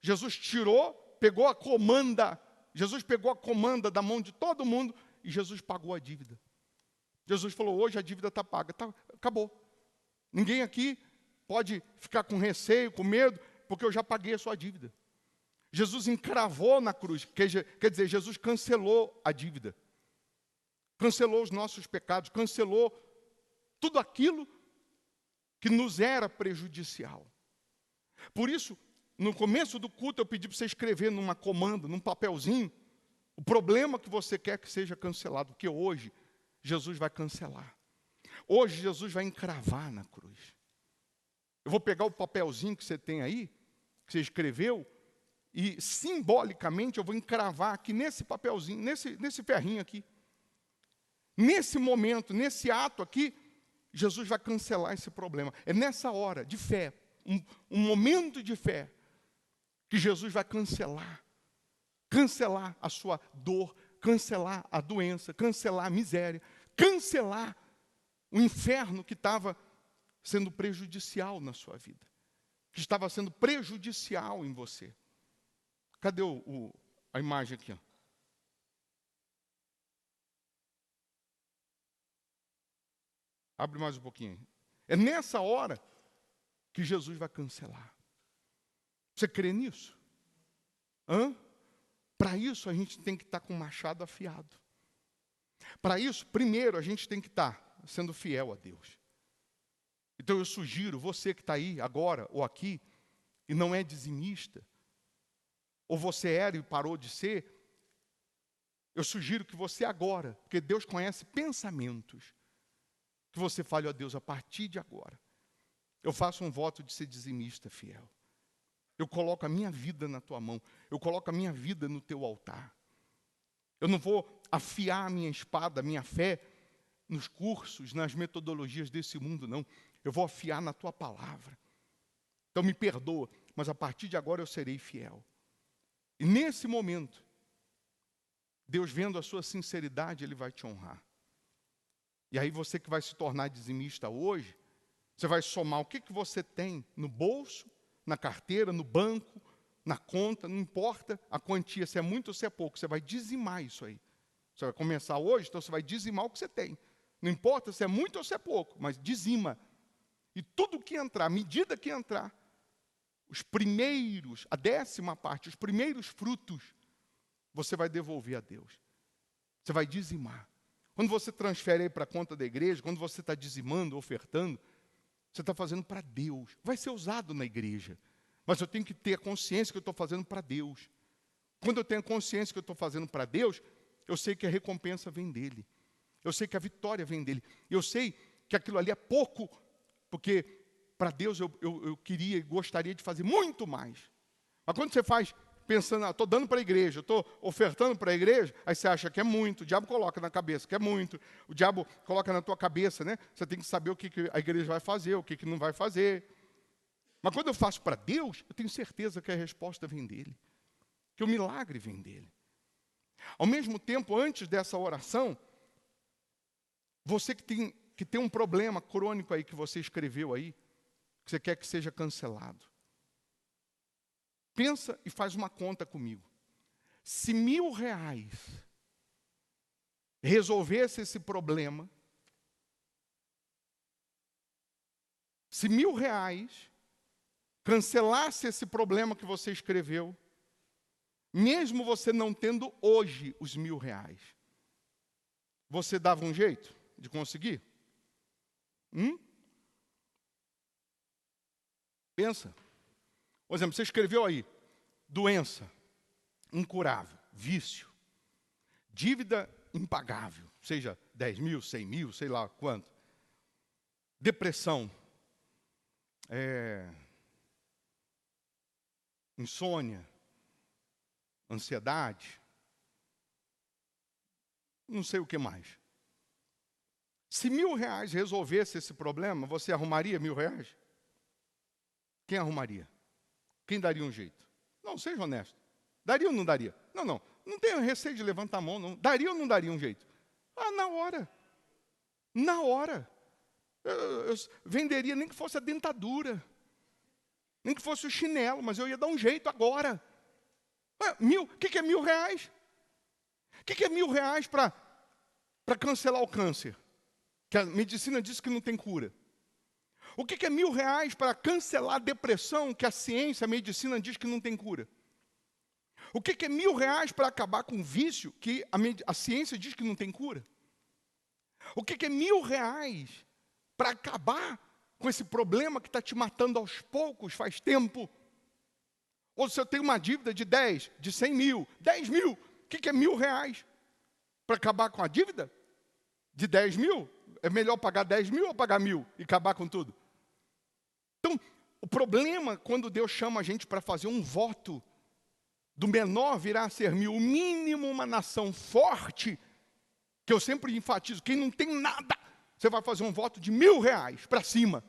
S1: Jesus tirou, pegou a comanda, Jesus pegou a comanda da mão de todo mundo e Jesus pagou a dívida. Jesus falou: hoje a dívida está paga, acabou. Ninguém aqui pode ficar com receio, com medo, porque eu já paguei a sua dívida. Jesus encravou na cruz, quer dizer, Jesus cancelou a dívida. Cancelou os nossos pecados, cancelou tudo aquilo que nos era prejudicial. Por isso, no começo do culto, eu pedi para você escrever numa comanda, num papelzinho, o problema que você quer que seja cancelado, porque hoje Jesus vai cancelar. Hoje Jesus vai encravar na cruz. Eu vou pegar o papelzinho que você tem aí, que você escreveu, e simbolicamente eu vou encravar aqui nesse papelzinho, nesse ferrinho aqui. Nesse momento, nesse ato aqui, Jesus vai cancelar esse problema. É nessa hora de fé, um momento de fé, que Jesus vai cancelar a sua dor, cancelar a doença, cancelar a miséria, cancelar o inferno que estava sendo prejudicial na sua vida, que estava sendo prejudicial em você. Cadê a imagem aqui? Ó? Abre mais um pouquinho. É nessa hora que Jesus vai cancelar. Você crê nisso? Para isso, a gente tem que estar com o machado afiado. Para isso, primeiro, a gente tem que estar sendo fiel a Deus. Então, eu sugiro, você que está aí agora ou aqui, e não é dizimista, ou você era e parou de ser, eu sugiro que você agora, porque Deus conhece pensamentos, que você fale: ó Deus, a partir de agora, eu faço um voto de ser dizimista fiel. Eu coloco a minha vida na tua mão. Eu coloco a minha vida no teu altar. Eu não vou afiar a minha espada, a minha fé, nos cursos, nas metodologias desse mundo, não. Eu vou afiar na tua palavra. Então me perdoa, mas a partir de agora eu serei fiel. E nesse momento, Deus vendo a sua sinceridade, Ele vai te honrar. E aí você que vai se tornar dizimista hoje, você vai somar o que você tem no bolso, na carteira, no banco, na conta, não importa a quantia, se é muito ou se é pouco, você vai dizimar isso aí. Você vai começar hoje, então você vai dizimar o que você tem. Não importa se é muito ou se é pouco, mas dizima. E tudo que entrar, à medida que entrar, os primeiros, a 10ª parte, os primeiros frutos, você vai devolver a Deus. Você vai dizimar. Quando você transfere aí para a conta da igreja, quando você está dizimando, ofertando, você está fazendo para Deus. Vai ser usado na igreja. Mas eu tenho que ter a consciência que eu estou fazendo para Deus. Quando eu tenho a consciência que eu estou fazendo para Deus, eu sei que a recompensa vem dEle. Eu sei que a vitória vem dEle. Eu sei que aquilo ali é pouco, porque para Deus eu queria e gostaria de fazer muito mais. Mas quando você faz pensando, estou dando para a igreja, estou ofertando para a igreja, aí você acha que é muito, o diabo coloca na cabeça que é muito, o diabo coloca na tua cabeça, né? Você tem que saber o que a igreja vai fazer, o que não vai fazer. Mas quando eu faço para Deus, eu tenho certeza que a resposta vem dEle, que o milagre vem dEle. Ao mesmo tempo, antes dessa oração, você que tem um problema crônico aí, que você escreveu aí, que você quer que seja cancelado, pensa e faz uma conta comigo. Se R$1.000 resolvesse esse problema, se R$1.000 cancelasse esse problema que você escreveu, mesmo você não tendo hoje os R$1.000, você dava um jeito de conseguir? Pensa. Por exemplo, você escreveu aí, doença incurável, vício, dívida impagável, seja 10 mil, 100 mil, sei lá quanto, depressão, insônia, ansiedade, não sei o que mais. Se R$1.000 resolvesse esse problema, você arrumaria R$1.000? Quem arrumaria? Quem daria um jeito? Não, seja honesto. Daria ou não daria? Não tenho receio de levantar a mão, não. Daria ou não daria um jeito? Na hora. Na hora. Eu venderia nem que fosse a dentadura, nem que fosse o chinelo, mas eu ia dar um jeito agora. O que é R$1.000? O que é R$1.000 para cancelar o câncer? Que a medicina diz que não tem cura. O que é R$1.000 para cancelar a depressão, que a ciência, a medicina diz que não tem cura? O que é R$1.000 para acabar com o vício, que a ciência diz que não tem cura? O que é R$1.000 para acabar com esse problema que está te matando aos poucos faz tempo? Ou se eu tenho uma dívida de 10, de 100 mil, 10 mil, o que é R$1.000 para acabar com a dívida? De 10 mil? É melhor pagar 10 mil ou pagar 1.000 e acabar com tudo? Então, o problema quando Deus chama a gente para fazer um voto, do menor virá a ser 1.000, o mínimo uma nação forte, que eu sempre enfatizo, quem não tem nada, você vai fazer um voto de R$1.000 para cima.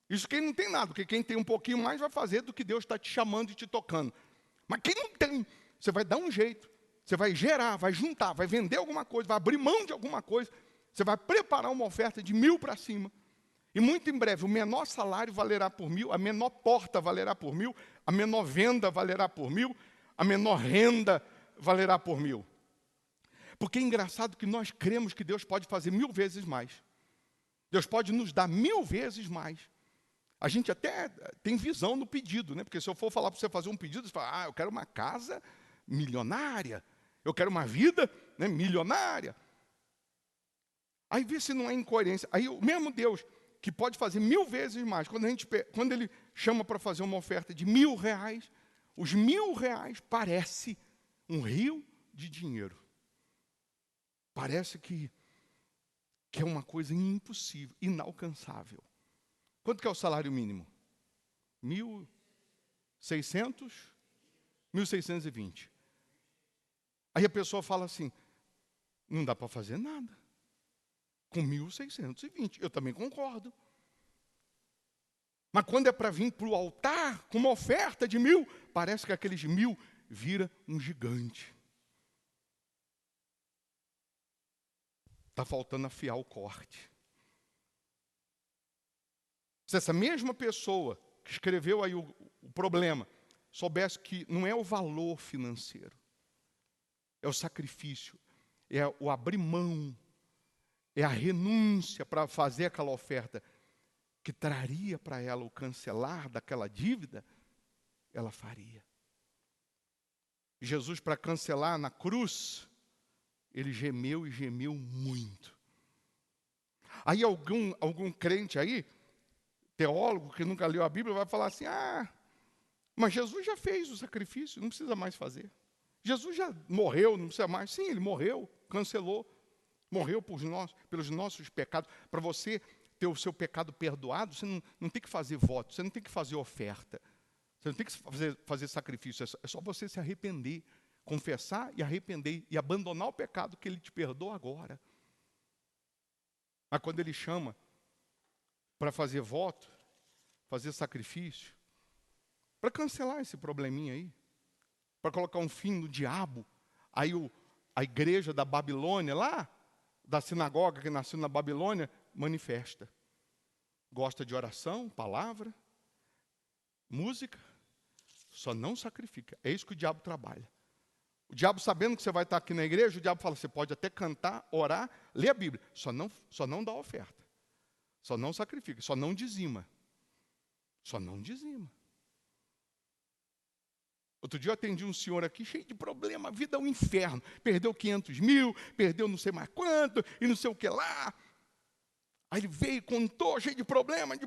S1: Isso quem não tem nada, porque quem tem um pouquinho mais vai fazer do que Deus está te chamando e te tocando. Mas quem não tem, você vai dar um jeito, você vai gerar, vai juntar, vai vender alguma coisa, vai abrir mão de alguma coisa, você vai preparar uma oferta de 1.000 para cima. E muito em breve, o menor salário valerá por 1.000, a menor porta valerá por 1.000, a menor venda valerá por 1.000, a menor renda valerá por 1.000. Porque é engraçado que nós cremos que Deus pode fazer 1.000 vezes mais. Deus pode nos dar 1.000 vezes mais. A gente até tem visão no pedido, né? Porque se eu for falar para você fazer um pedido, você fala, eu quero uma casa milionária, eu quero uma vida, né, milionária. Aí vê se não é incoerência. Aí o mesmo Deus que pode fazer 1.000 vezes mais, quando Ele chama para fazer uma oferta de R$1.000, os R$1.000 parece um rio de dinheiro. Parece que é uma coisa impossível, inalcançável. Quanto que é o salário mínimo? 1.600? 1.620. Aí a pessoa fala assim, não dá para fazer nada com 1.620. Eu também concordo. Mas quando é para vir para o altar com uma oferta de 1.000, parece que aqueles 1.000 vira um gigante. Está faltando afiar o corte. Se essa mesma pessoa que escreveu aí o problema soubesse que não é o valor financeiro, é o sacrifício, é o abrir mão, é a renúncia para fazer aquela oferta que traria para ela o cancelar daquela dívida, ela faria. Jesus, para cancelar na cruz, ele gemeu e gemeu muito. Aí algum crente aí, teólogo que nunca leu a Bíblia, vai falar assim, mas Jesus já fez o sacrifício, não precisa mais fazer. Jesus já morreu, não precisa mais. Sim, ele morreu, cancelou. Morreu pelos nossos pecados. Para você ter o seu pecado perdoado, você não tem que fazer voto, você não tem que fazer oferta. Você não tem que fazer sacrifício, é só você se arrepender, confessar e arrepender e abandonar o pecado que ele te perdoa agora. Mas quando ele chama para fazer voto, fazer sacrifício, para cancelar esse probleminha aí, para colocar um fim no diabo, aí a igreja da Babilônia, lá da sinagoga que nasceu na Babilônia, manifesta. Gosta de oração, palavra, música, só não sacrifica. É isso que o diabo trabalha. O diabo, sabendo que você vai estar aqui na igreja, o diabo fala, você pode até cantar, orar, ler a Bíblia, só não dá oferta, só não sacrifica, só não dizima. Só não dizima. Outro dia eu atendi um senhor aqui cheio de problema, a vida é um inferno. Perdeu 500 mil, perdeu não sei mais quanto, e não sei o que lá. Aí ele veio, contou, cheio de problema. E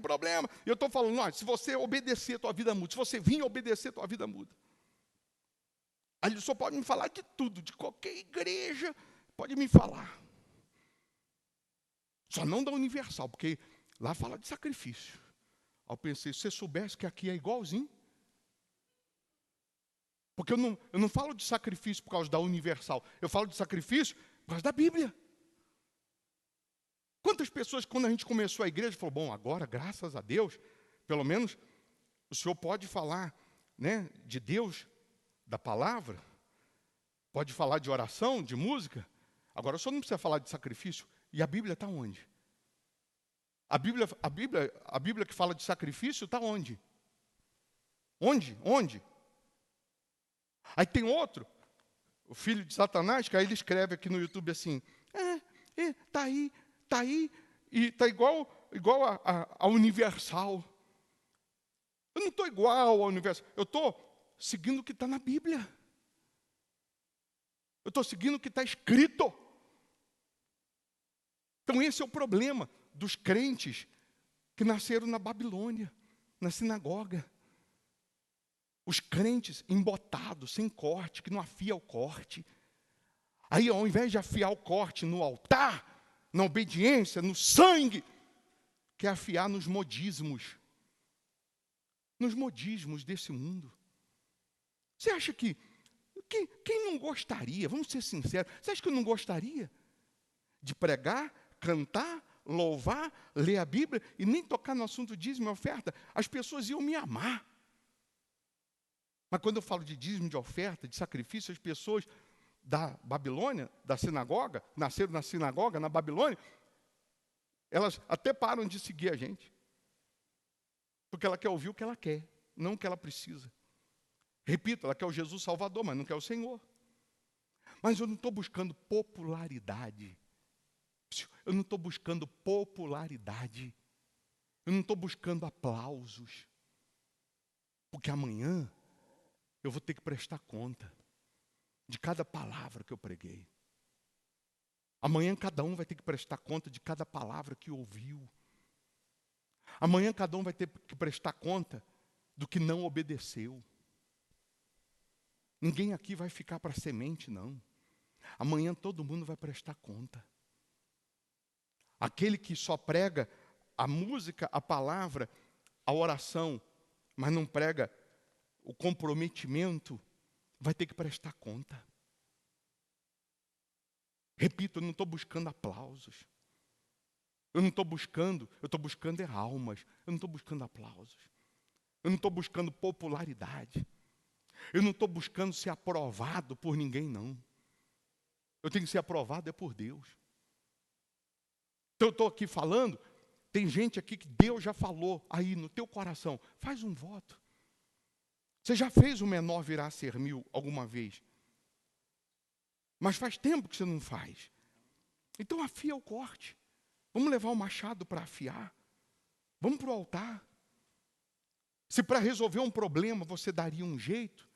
S1: eu estou falando, não, se você obedecer, tua vida muda. Se você vir obedecer, tua vida muda. Aí ele só pode me falar de tudo, de qualquer igreja, pode me falar. Só não da Universal, porque lá fala de sacrifício. Aí eu pensei, se você soubesse que aqui é igualzinho. Porque eu não falo de sacrifício por causa da Universal, eu falo de sacrifício por causa da Bíblia. Quantas pessoas, quando a gente começou a igreja, falou, bom, agora, graças a Deus, pelo menos o senhor pode falar, né, de Deus, da palavra, pode falar de oração, de música, agora o senhor não precisa falar de sacrifício. E a Bíblia está onde? A Bíblia que fala de sacrifício está onde? Onde? Aí tem outro, o filho de Satanás, que aí ele escreve aqui no YouTube assim, tá aí, e está igual a Universal. Eu não estou igual a Universal, eu estou seguindo o que está na Bíblia. Eu estou seguindo o que está escrito. Então esse é o problema dos crentes que nasceram na Babilônia, na sinagoga. Os crentes embotados, sem corte, que não afia o corte. Aí, ao invés de afiar o corte no altar, na obediência, no sangue, quer afiar nos modismos. Nos modismos desse mundo. Você acha que quem não gostaria, vamos ser sinceros, você acha que eu não gostaria de pregar, cantar, louvar, ler a Bíblia e nem tocar no assunto dízimo e oferta? As pessoas iam me amar. Mas quando eu falo de dízimo, de oferta, de sacrifício, as pessoas da Babilônia, da sinagoga, nasceram na sinagoga, na Babilônia, elas até param de seguir a gente. Porque ela quer ouvir o que ela quer, não o que ela precisa. Repito, ela quer o Jesus Salvador, mas não quer o Senhor. Mas eu não estou buscando popularidade. Eu não estou buscando popularidade. Eu não estou buscando aplausos. Porque amanhã eu vou ter que prestar conta de cada palavra que eu preguei. Amanhã cada um vai ter que prestar conta de cada palavra que ouviu. Amanhã cada um vai ter que prestar conta do que não obedeceu. Ninguém aqui vai ficar para semente, não. Amanhã todo mundo vai prestar conta. Aquele que só prega a música, a palavra, a oração, mas não prega o comprometimento, vai ter que prestar conta. Repito, eu não estou buscando aplausos. Eu estou buscando almas. Eu não estou buscando aplausos. Eu não estou buscando popularidade. Eu não estou buscando ser aprovado por ninguém, não. Eu tenho que ser aprovado por Deus. Então eu estou aqui falando, tem gente aqui que Deus já falou aí no teu coração, faz um voto. Você já fez o menor virar a ser 1000 alguma vez? Mas faz tempo que você não faz. Então afia o corte. Vamos levar o machado para afiar. Vamos para o altar. Se para resolver um problema você daria um jeito,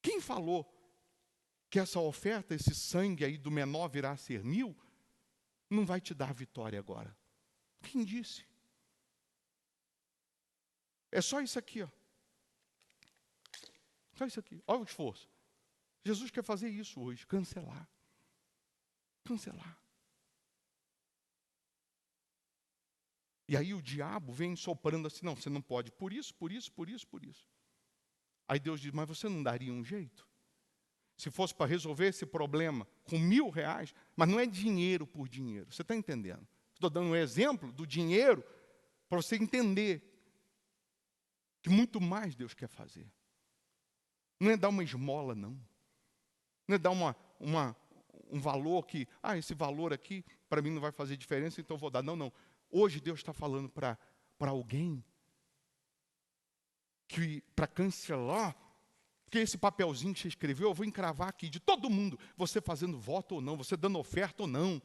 S1: quem falou que essa oferta, esse sangue aí do menor virar a ser 1000, não vai te dar vitória agora? Quem disse? É só isso aqui, ó. Só isso aqui. Olha o esforço. Jesus quer fazer isso hoje, cancelar. Cancelar. E aí o diabo vem soprando assim, não, você não pode, por isso, por isso, por isso, por isso. Aí Deus diz, mas você não daria um jeito? Se fosse para resolver esse problema com R$1000, mas não é dinheiro por dinheiro, você está entendendo? Estou dando um exemplo do dinheiro para você entender que muito mais Deus quer fazer. Não é dar uma esmola, não. Não é dar um valor que, esse valor aqui para mim não vai fazer diferença, então eu vou dar. Não, não. Hoje Deus está falando para alguém que para cancelar, porque esse papelzinho que você escreveu, eu vou encravar aqui de todo mundo, você fazendo voto ou não, você dando oferta ou não.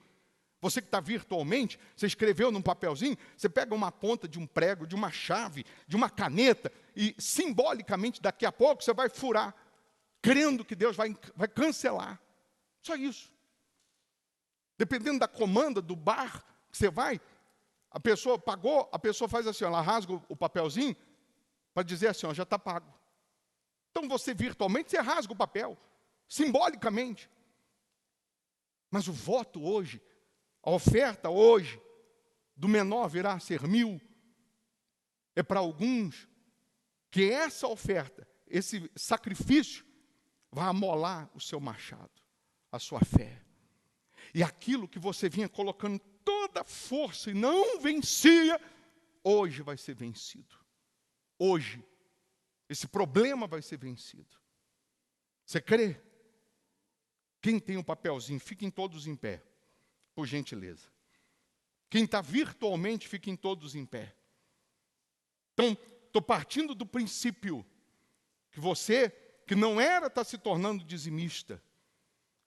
S1: Você que está virtualmente, você escreveu num papelzinho, você pega uma ponta de um prego, de uma chave, de uma caneta, e simbolicamente daqui a pouco você vai furar, crendo que Deus vai cancelar. Só isso. Dependendo da comanda, do bar que você vai, a pessoa pagou, a pessoa faz assim, ela rasga o papelzinho para dizer assim, já está pago. Então você virtualmente, você rasga o papel, simbolicamente. Mas o voto hoje, a oferta hoje, do menor virá a ser 1000, é para alguns que essa oferta, esse sacrifício, vai amolar o seu machado, a sua fé. E aquilo que você vinha colocando toda a força e não vencia, hoje vai ser vencido. Hoje, esse problema vai ser vencido. Você crê? Quem tem um papelzinho, fiquem todos em pé, por gentileza. Quem está virtualmente, fiquem todos em pé. Então, estou partindo do princípio que você, que não era, está se tornando dizimista.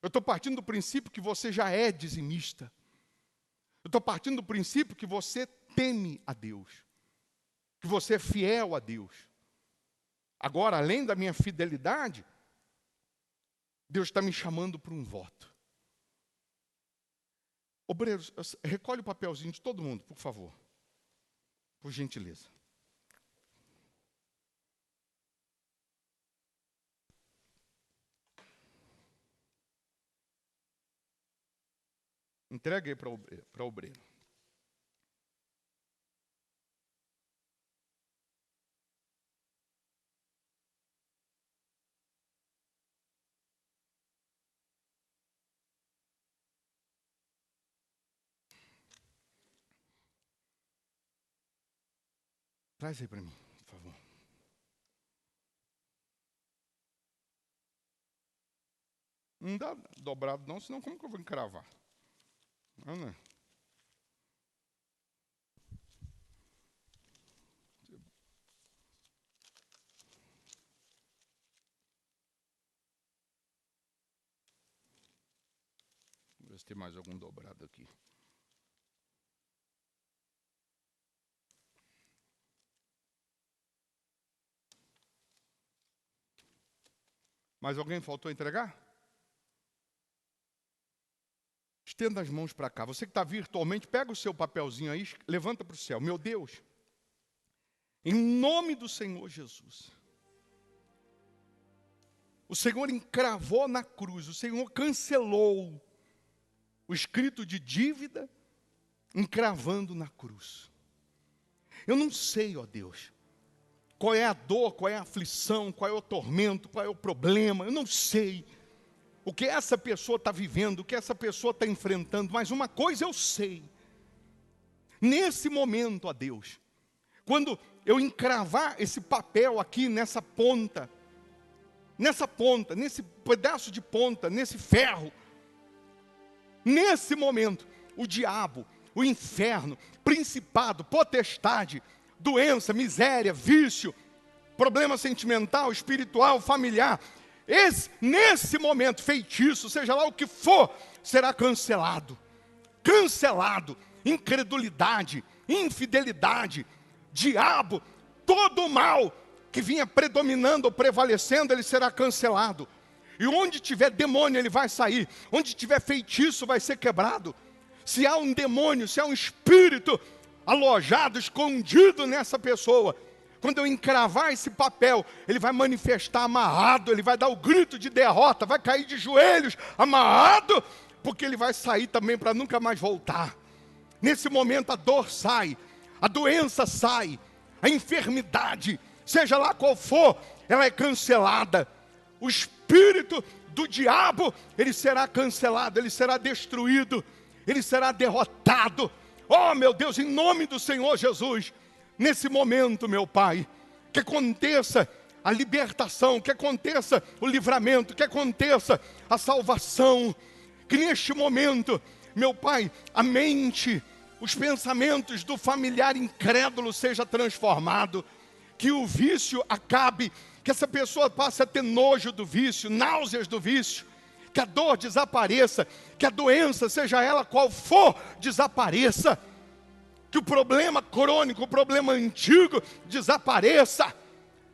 S1: Eu estou partindo do princípio que você já é dizimista. Eu estou partindo do princípio que você teme a Deus. Que você é fiel a Deus. Agora, além da minha fidelidade, Deus está me chamando para um voto. Obreiros, recolhe o papelzinho de todo mundo, por favor. Por gentileza. Entrega aí para o obreiro. Traz aí para mim, por favor. Não dá dobrado não, senão como que eu vou encravar? Não é? Vamos ver se tem mais algum dobrado aqui. Mais alguém faltou entregar? Estenda as mãos para cá. Você que está virtualmente, pega o seu papelzinho aí, levanta para o céu. Meu Deus, em nome do Senhor Jesus, o Senhor encravou na cruz, o Senhor cancelou o escrito de dívida, encravando na cruz. Eu não sei, ó Deus, qual é a dor, qual é a aflição, qual é o tormento, qual é o problema, eu não sei o que essa pessoa está vivendo, o que essa pessoa está enfrentando, mas uma coisa eu sei, nesse momento, ó Deus, quando eu encravar esse papel aqui nessa ponta, nesse pedaço de ponta, nesse ferro, nesse momento, o diabo, o inferno, principado, potestade, doença, miséria, vício, problema sentimental, espiritual, familiar, nesse momento, feitiço, seja lá o que for, será cancelado. Cancelado. Incredulidade, infidelidade, diabo, todo o mal que vinha predominando ou prevalecendo, ele será cancelado. E onde tiver demônio, ele vai sair. Onde tiver feitiço, vai ser quebrado. Se há um demônio, se há um espírito alojado, escondido nessa pessoa, quando eu encravar esse papel, ele vai manifestar amarrado, ele vai dar o grito de derrota, vai cair de joelhos, amarrado, porque ele vai sair também para nunca mais voltar. Nesse momento a dor sai, a doença sai, a enfermidade, seja lá qual for, ela é cancelada. O espírito do diabo, ele será cancelado, ele será destruído, ele será derrotado. Oh meu Deus, em nome do Senhor Jesus, nesse momento, meu Pai, que aconteça a libertação, que aconteça o livramento, que aconteça a salvação, que neste momento, meu Pai, a mente, os pensamentos do familiar incrédulo seja transformado, que o vício acabe, que essa pessoa passe a ter nojo do vício, náuseas do vício, que a dor desapareça, que a doença, seja ela qual for, desapareça, que o problema crônico, o problema antigo desapareça.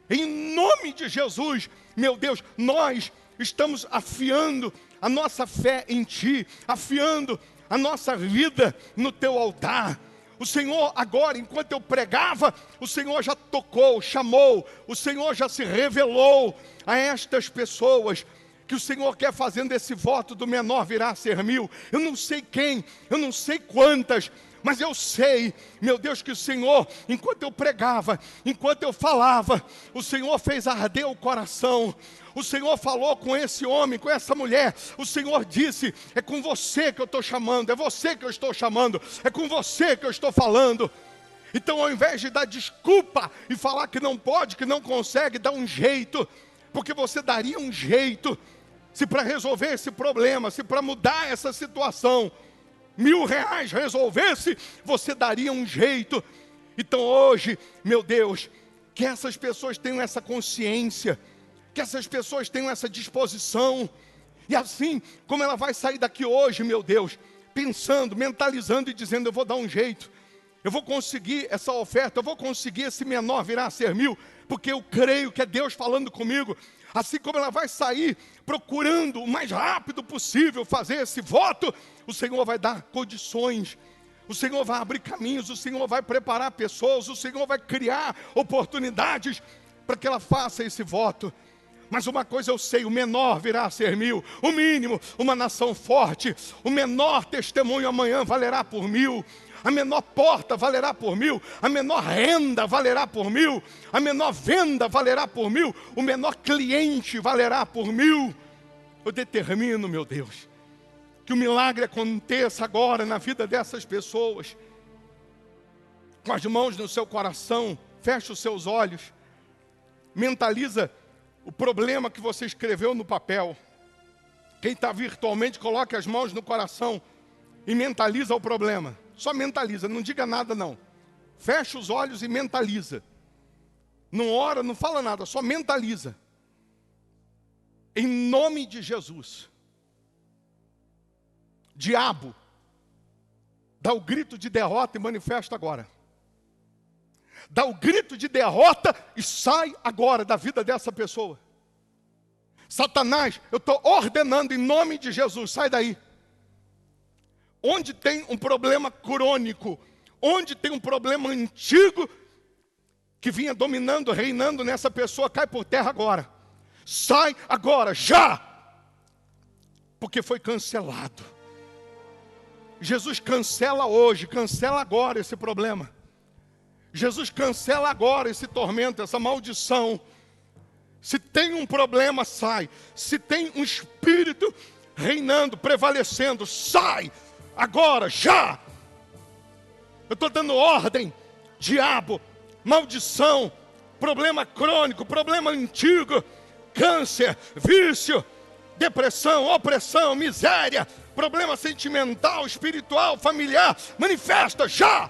S1: Em nome de Jesus, meu Deus, nós estamos afiando a nossa fé em Ti, afiando a nossa vida no Teu altar. O Senhor agora, enquanto eu pregava, o Senhor já tocou, chamou, o Senhor já se revelou a estas pessoas, que o Senhor quer fazendo esse voto do menor virá a ser 1000. Eu não sei quem, eu não sei quantas, mas eu sei, meu Deus, que o Senhor, enquanto eu pregava, enquanto eu falava, o Senhor fez arder o coração. O Senhor falou com esse homem, com essa mulher. O Senhor disse, é com você que eu estou chamando, é você que eu estou chamando, é com você que eu estou falando. Então, ao invés de dar desculpa e falar que não pode, que não consegue, dá um jeito, porque você daria um jeito, se para resolver esse problema, se para mudar essa situação, R$1000 resolvesse, você daria um jeito. Então hoje, meu Deus, que essas pessoas tenham essa consciência, que essas pessoas tenham essa disposição, e assim como ela vai sair daqui hoje, meu Deus, pensando, mentalizando e dizendo, eu vou dar um jeito, eu vou conseguir essa oferta, eu vou conseguir esse menor virar a ser 1000, porque eu creio que é Deus falando comigo. Assim como ela vai sair procurando o mais rápido possível fazer esse voto, o Senhor vai dar condições, o Senhor vai abrir caminhos, o Senhor vai preparar pessoas, o Senhor vai criar oportunidades para que ela faça esse voto. Mas uma coisa eu sei, o menor virá a ser 1000, o mínimo, uma nação forte, o menor testemunho amanhã valerá por 1000, a menor porta valerá por 1000, a menor renda valerá por 1000, a menor venda valerá por 1000, o menor cliente valerá por 1000. Eu determino, meu Deus, que o milagre aconteça agora na vida dessas pessoas. Com as mãos no seu coração, feche os seus olhos, mentaliza o problema que você escreveu no papel. Quem está virtualmente, coloque as mãos no coração e mentaliza o problema. Só mentaliza, não diga nada não. Fecha os olhos e mentaliza. Não ora, não fala nada, só mentaliza. Em nome de Jesus. Diabo, dá o grito de derrota e manifesta agora. Dá o grito de derrota e sai agora da vida dessa pessoa. Satanás, eu estou ordenando em nome de Jesus, sai daí. Onde tem um problema crônico, onde tem um problema antigo, que vinha dominando, reinando nessa pessoa, cai por terra agora. Sai agora, já! Porque foi cancelado. Jesus cancela hoje, cancela agora esse problema. Jesus cancela agora esse tormento, essa maldição. Se tem um problema, sai. Se tem um espírito reinando, prevalecendo, sai agora, já. Eu estou dando ordem, diabo, maldição, problema crônico, problema antigo, câncer, vício, depressão, opressão, miséria, problema sentimental, espiritual, familiar, manifesta já.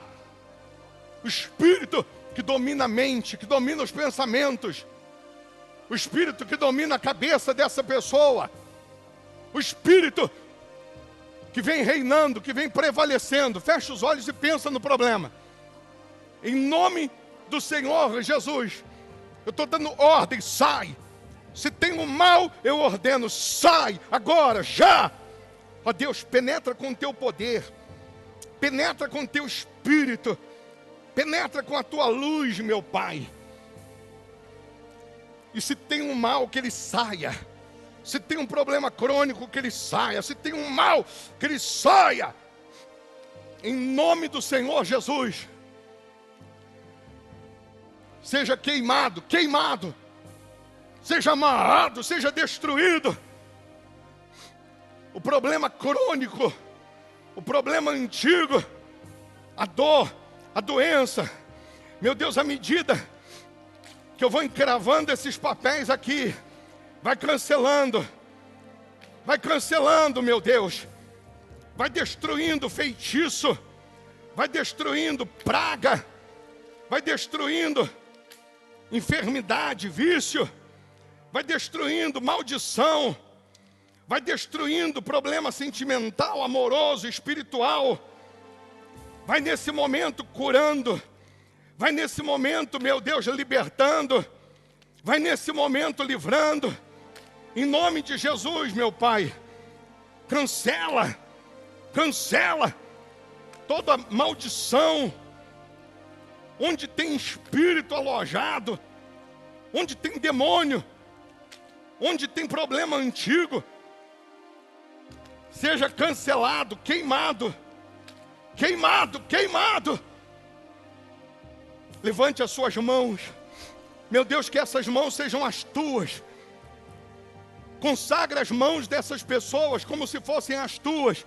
S1: O espírito que domina a mente, que domina os pensamentos, o espírito que domina a cabeça dessa pessoa, o espírito que vem reinando, que vem prevalecendo. Fecha os olhos e pensa no problema. Em nome do Senhor Jesus, eu estou dando ordem, sai. Se tem um mal, eu ordeno, sai, agora, já. Ó Deus, penetra com o teu poder, penetra com o teu espírito, penetra com a tua luz, meu Pai. E se tem um mal, que ele saia. Se tem um problema crônico, que ele saia. Se tem um mal, que ele saia. Em nome do Senhor Jesus. Seja queimado, queimado. Seja amarrado, seja destruído. O problema crônico, o problema antigo, a dor, a doença. Meu Deus, à medida que eu vou encravando esses papéis aqui, vai cancelando, meu Deus. Vai destruindo feitiço, vai destruindo praga, vai destruindo enfermidade, vício, vai destruindo maldição, vai destruindo problema sentimental, amoroso, espiritual. Vai nesse momento curando, vai nesse momento, meu Deus, libertando, vai nesse momento livrando. Em nome de Jesus, meu Pai, cancela toda maldição, onde tem espírito alojado, onde tem demônio, onde tem problema antigo, seja cancelado, queimado. Levante as suas mãos, meu Deus, que essas mãos sejam as tuas. Consagra as mãos dessas pessoas como se fossem as tuas.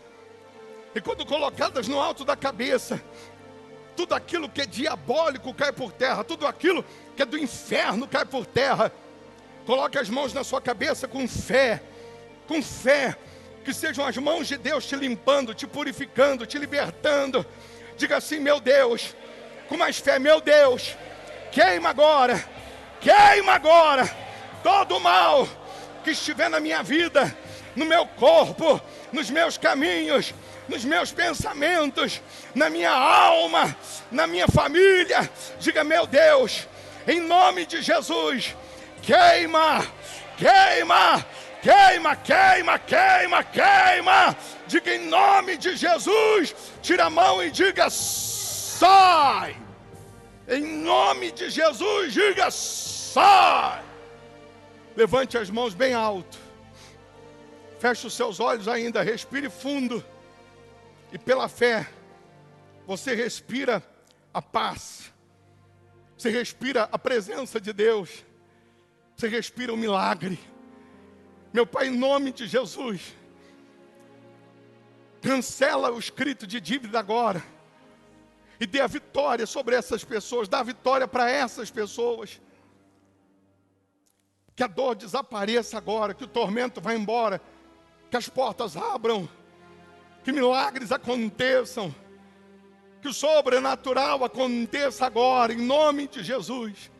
S1: E quando colocadas no alto da cabeça, tudo aquilo que é diabólico cai por terra, tudo aquilo que é do inferno cai por terra. Coloque as mãos na sua cabeça com fé, que sejam as mãos de Deus te limpando, te purificando, te libertando. Diga assim: meu Deus, com mais fé, meu Deus, queima agora todo o mal que estiver na minha vida, no meu corpo, nos meus caminhos, nos meus pensamentos, na minha alma, na minha família. Diga: meu Deus, em nome de Jesus, queima. Diga: em nome de Jesus, tira a mão e diga: sai. Em nome de Jesus, diga: sai. Levante as mãos bem alto. Feche os seus olhos ainda, respire fundo. E pela fé, você respira a paz. Você respira a presença de Deus. Você respira o milagre. Meu Pai, em nome de Jesus, cancela o escrito de dívida agora. E dê a vitória sobre essas pessoas. Dá a vitória para essas pessoas. Que a dor desapareça agora, que o tormento vá embora, que as portas abram, que milagres aconteçam, que o sobrenatural aconteça agora, em nome de Jesus.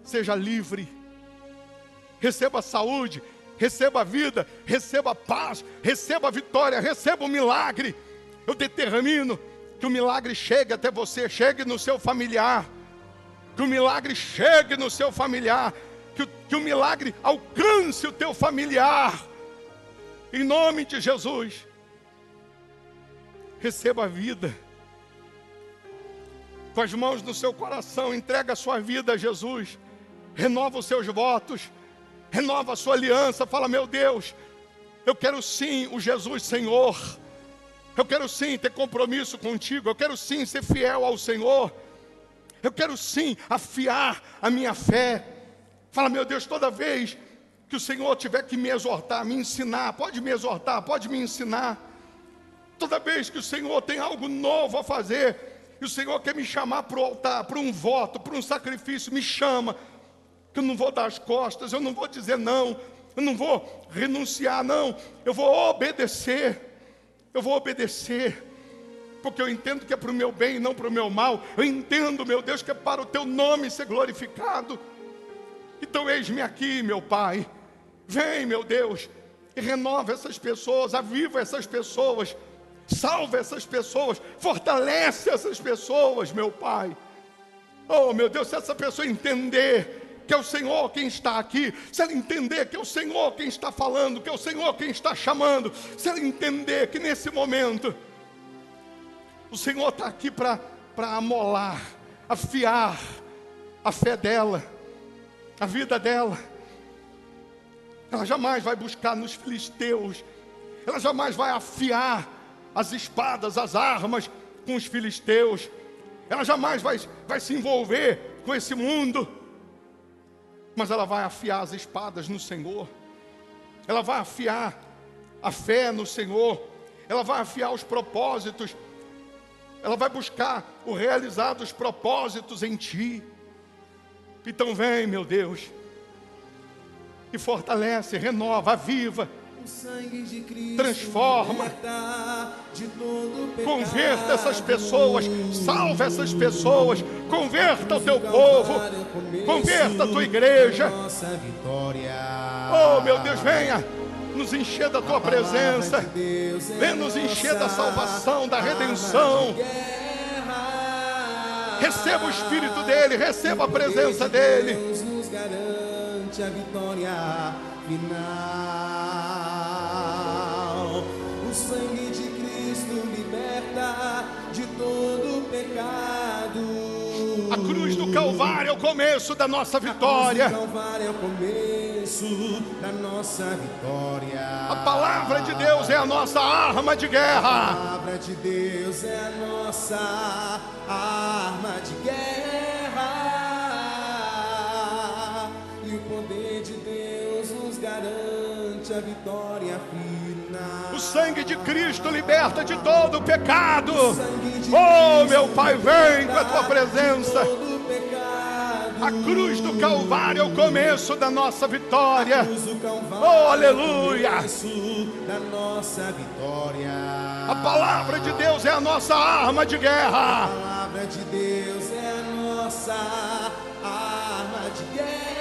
S1: Seja livre, receba saúde, receba vida, receba paz, receba vitória, receba o milagre. Eu determino que o milagre chegue até você, chegue no seu familiar, que o milagre chegue no seu familiar, que o milagre alcance o teu familiar, em nome de Jesus. Receba a vida, com as mãos no seu coração, entrega a sua vida a Jesus, renova os seus votos, renova a sua aliança, fala: meu Deus, eu quero sim o Jesus Senhor, eu quero sim ter compromisso contigo, eu quero sim ser fiel ao Senhor, eu quero sim afiar a minha fé. Fala: meu Deus, toda vez que o Senhor tiver que me exortar, me ensinar, pode me exortar, pode me ensinar. Toda vez que o Senhor tem algo novo a fazer, e o Senhor quer me chamar para o altar, para um voto, para um sacrifício, me chama, que eu não vou dar as costas, eu não vou dizer não. eu não vou renunciar, não. Eu vou obedecer. Eu vou obedecer. Porque eu entendo que é para o meu bem e não para o meu mal. Eu entendo, meu Deus, que é para o teu nome ser glorificado. Então eis-me aqui, meu Pai. Vem, meu Deus, e renova essas pessoas, aviva essas pessoas, salva essas pessoas, fortalece essas pessoas, meu Pai. Oh, meu Deus, se essa pessoa entender que é o Senhor quem está aqui, se ela entender que é o Senhor quem está falando, que é o Senhor quem está chamando, se ela entender que nesse momento o Senhor está aqui para amolar, afiar a fé dela, a vida dela, ela jamais vai buscar nos filisteus, ela jamais vai afiar as espadas, as armas com os filisteus, ela jamais vai se envolver com esse mundo, mas ela vai afiar as espadas no Senhor, ela vai afiar a fé no Senhor, ela vai afiar os propósitos, ela vai buscar o realizar dos propósitos em ti. Então vem, meu Deus, e fortalece, renova, aviva,
S2: o sangue de Cristo
S1: transforma,
S2: de todo pecado.
S1: Converta essas pessoas, salva essas pessoas, converta o teu povo, converta a tua igreja.
S2: Nossa vitória.
S1: Oh, meu Deus, venha nos encher da tua presença, venha nos encher da salvação, da redenção. Receba o Espírito dele, receba a presença dele.
S2: Deus nos garante a vitória final. O sangue de Cristo liberta de todo pecado.
S1: A cruz do Calvário é o começo da nossa vitória.
S2: A cruz do Calvário é o começo da nossa vitória.
S1: A palavra de Deus é a nossa arma de guerra.
S2: A palavra de Deus é a nossa arma de guerra. E o poder de Deus nos garante a vitória final.
S1: O sangue de Cristo liberta de todo o pecado. Oh, meu Pai, vem com a tua presença. A cruz do Calvário é o começo da nossa vitória. Oh, aleluia.
S2: Da nossa vitória.
S1: A palavra de Deus é a nossa arma de guerra.
S2: A palavra de Deus é a nossa arma de guerra.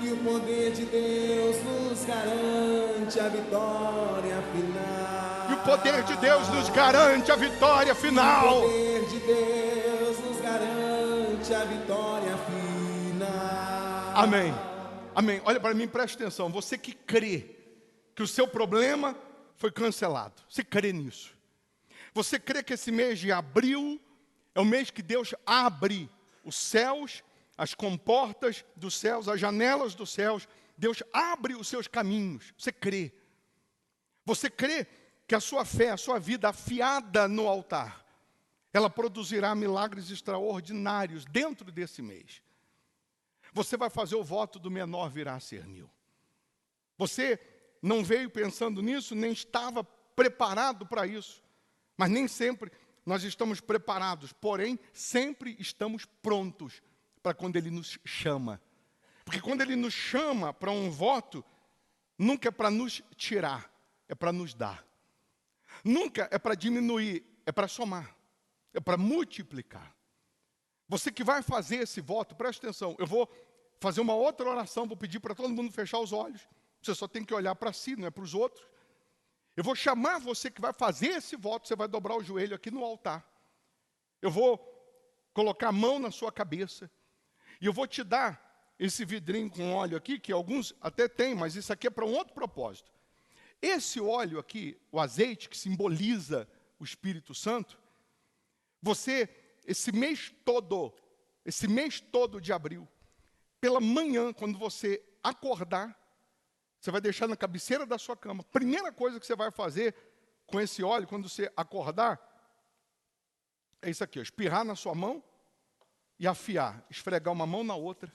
S2: E o poder de Deus nos garante a vitória final.
S1: E o poder de Deus nos garante a vitória final.
S2: O poder de Deus nos garante a vitória final.
S1: Amém. Amém. Olha para mim, presta atenção. Você que crê que o seu problema foi cancelado. Você crê nisso? Você crê que esse mês de abril é o mês que Deus abre os céus, as comportas dos céus, as janelas dos céus. Deus abre os seus caminhos. Você crê? Você crê que a sua fé, a sua vida afiada no altar, ela produzirá milagres extraordinários dentro desse mês. Você vai fazer o voto do menor virá a ser 1000. Você não veio pensando nisso, nem estava preparado para isso. Mas nem sempre nós estamos preparados, porém, sempre estamos prontos para quando Ele nos chama. Porque quando Ele nos chama para um voto, nunca é para nos tirar, é para nos dar. Nunca é para diminuir, é para somar, é para multiplicar. Você que vai fazer esse voto, preste atenção, eu vou fazer uma outra oração, vou pedir para todo mundo fechar os olhos. Você só tem que olhar para si, não é para os outros. Eu vou chamar você que vai fazer esse voto, você vai dobrar o joelho aqui no altar. Eu vou colocar a mão na sua cabeça. E eu vou te dar esse vidrinho com óleo aqui, que alguns até têm, mas isso aqui é para um outro propósito. Esse óleo aqui, o azeite que simboliza o Espírito Santo, você, esse mês todo de abril, pela manhã, quando você acordar, você vai deixar na cabeceira da sua cama. Primeira coisa que você vai fazer com esse óleo, quando você acordar, é isso aqui, ó, espirrar na sua mão e afiar, esfregar uma mão na outra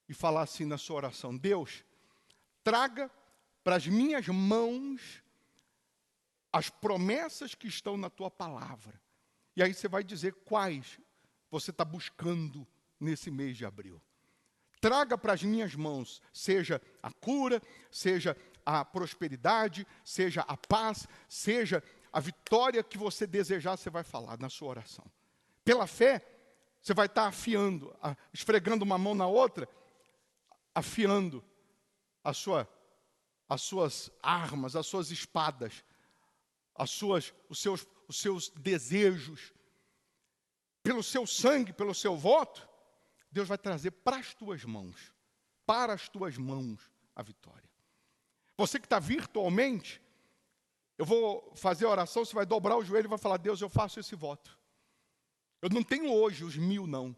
S1: e falar assim na sua oração: Deus, traga para as minhas mãos as promessas que estão na tua palavra. E aí você vai dizer quais você está buscando nesse mês de abril. traga para as minhas mãos, seja a cura, seja a prosperidade, seja a paz, seja a vitória que você desejar, você vai falar na sua oração. Pela fé, você vai estar afiando, esfregando uma mão na outra, afiando as suas armas, as suas espadas, os seus desejos. Pelo seu sangue, pelo seu voto, Deus vai trazer para as tuas mãos a vitória. Você que está virtualmente, eu vou fazer a oração, você vai dobrar o joelho e vai falar: Deus, eu faço esse voto. Eu não tenho hoje os 1000, não.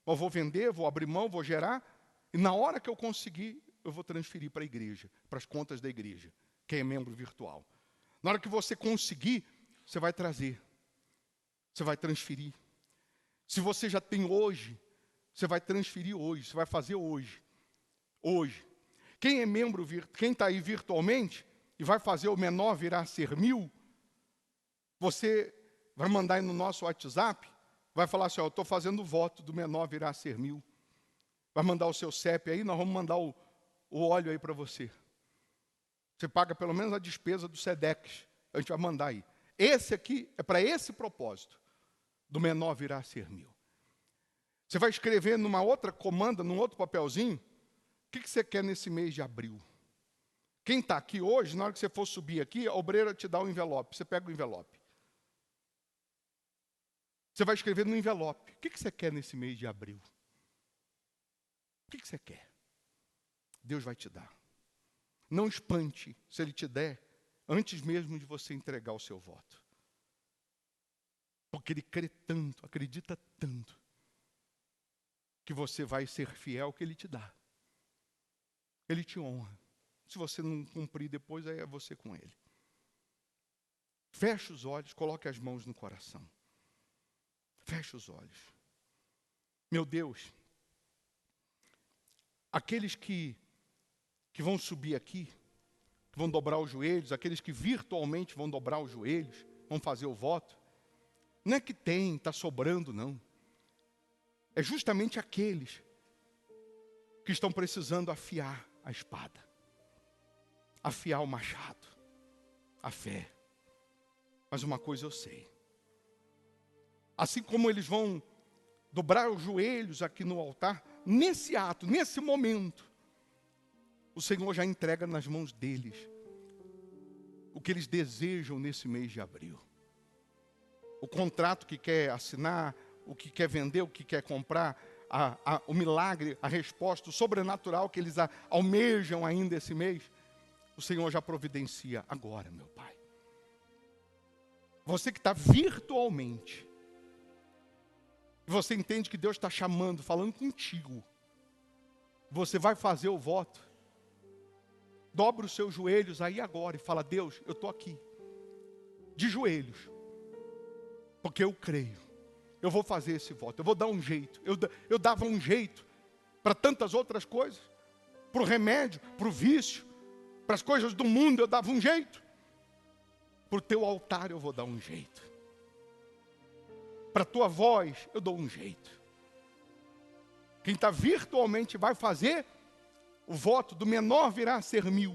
S1: Eu vou vender, vou abrir mão, vou gerar, e na hora que eu conseguir, eu vou transferir para a igreja, para as contas da igreja, quem é membro virtual. Na hora que você conseguir, você vai trazer, você vai transferir. Se você já tem hoje, você vai transferir hoje, você vai fazer hoje. Hoje. Quem é membro, quem está aí virtualmente e vai fazer o menor virar a ser 1000, você vai mandar aí no nosso WhatsApp, vai falar assim: ó, eu estou fazendo o voto do menor virar a ser 1000. Vai mandar o seu CEP aí, nós vamos mandar o óleo aí para você. Você paga pelo menos a despesa do SEDEX, a gente vai mandar aí. Esse aqui é para esse propósito, do menor virar a ser 1000. Você vai escrever numa outra comanda, num outro papelzinho, o que você quer nesse mês de abril. Quem está aqui hoje, na hora que você for subir aqui, a obreira te dá um envelope, você pega o envelope. Você vai escrever no envelope, o que você quer nesse mês de abril? O que você quer? Deus vai te dar. Não espante se Ele te der, antes mesmo de você entregar o seu voto. Porque Ele crê tanto, acredita tanto, que você vai ser fiel ao que Ele te dá. Ele te honra. Se você não cumprir depois, aí é você com Ele. Feche os olhos, coloque as mãos no coração. Feche os olhos. Meu Deus, aqueles que vão subir aqui, que vão dobrar os joelhos, aqueles que virtualmente vão dobrar os joelhos, vão fazer o voto, não é que está sobrando, não. É justamente aqueles que estão precisando afiar a espada, afiar o machado, a fé. Mas uma coisa eu sei. Assim como eles vão dobrar os joelhos aqui no altar, nesse ato, nesse momento, o Senhor já entrega nas mãos deles o que eles desejam nesse mês de abril. O contrato que quer assinar, o que quer vender, o que quer comprar, o milagre, a resposta, o sobrenatural que eles almejam ainda esse mês, o Senhor já providencia agora, meu Pai. Você que está virtualmente, você entende que Deus está chamando, falando contigo, você vai fazer o voto, dobra os seus joelhos aí agora e fala: Deus, eu estou aqui, de joelhos, porque eu creio, eu vou fazer esse voto, eu vou dar um jeito. Eu dava um jeito para tantas outras coisas, para o remédio, para o vício, para as coisas do mundo eu dava um jeito, para o teu altar eu vou dar um jeito, para a tua voz eu dou um jeito. Quem está virtualmente vai fazer o voto do menor virá a ser 1000.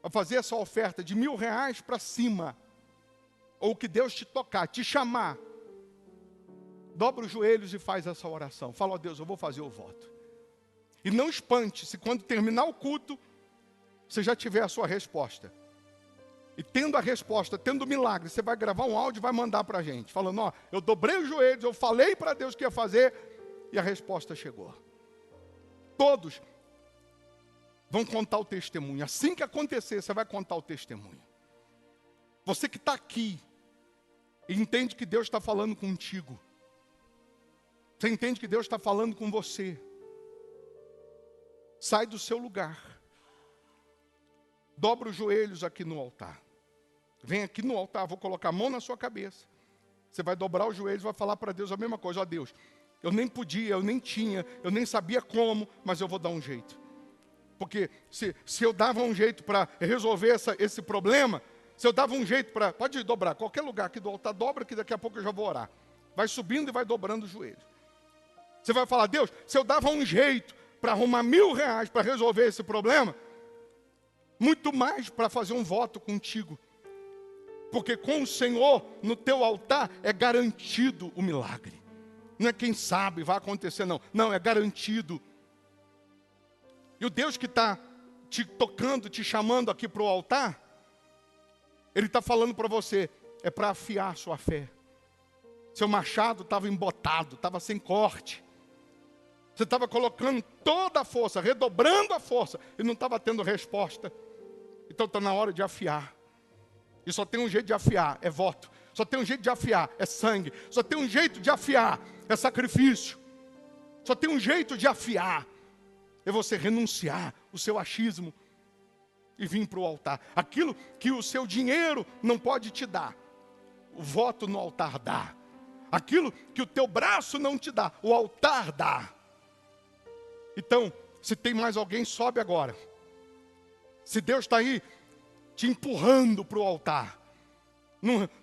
S1: Vai fazer essa oferta de R$1.000 para cima. Ou que Deus te tocar, te chamar. Dobra os joelhos e faz essa oração. Fala: ó Deus, eu vou fazer o voto. E não espante se quando terminar o culto, você já tiver a sua resposta. E tendo a resposta, tendo o milagre, você vai gravar um áudio e vai mandar para a gente. Falando: ó, eu dobrei os joelhos, eu falei para Deus que ia fazer, e a resposta chegou. Todos vão contar o testemunho. Assim que acontecer, você vai contar o testemunho. Você que está aqui e entende que Deus está falando contigo. Você entende que Deus está falando com você. Sai do seu lugar. Dobra os joelhos aqui no altar. Vem aqui no altar, vou colocar a mão na sua cabeça. Você vai dobrar os joelhos e vai falar para Deus a mesma coisa. Ó Deus, eu nem podia, eu nem tinha, eu nem sabia como, mas eu vou dar um jeito. Porque se eu dava um jeito para resolver esse problema, se eu dava um jeito para... Pode dobrar, qualquer lugar aqui do altar, dobra que daqui a pouco eu já vou orar. Vai subindo e vai dobrando os joelhos. Você vai falar: Deus, se eu dava um jeito para arrumar R$1.000 para resolver esse problema, muito mais para fazer um voto contigo. Porque com o Senhor no teu altar é garantido o milagre. Não é quem sabe, vai acontecer não. Não, é garantido. E o Deus que está te tocando, te chamando aqui para o altar, Ele está falando para você, é para afiar a sua fé. Seu machado estava embotado, estava sem corte. Você estava colocando toda a força, redobrando a força, e não estava tendo resposta. Então está na hora de afiar. E só tem um jeito de afiar, é voto. Só tem um jeito de afiar, é sangue. Só tem um jeito de afiar, é sacrifício. Só tem um jeito de afiar, é você renunciar o seu achismo e vir para o altar. Aquilo que o seu dinheiro não pode te dar, o voto no altar dá. Aquilo que o teu braço não te dá, o altar dá. Então, se tem mais alguém, sobe agora. Se Deus está aí te empurrando para o altar,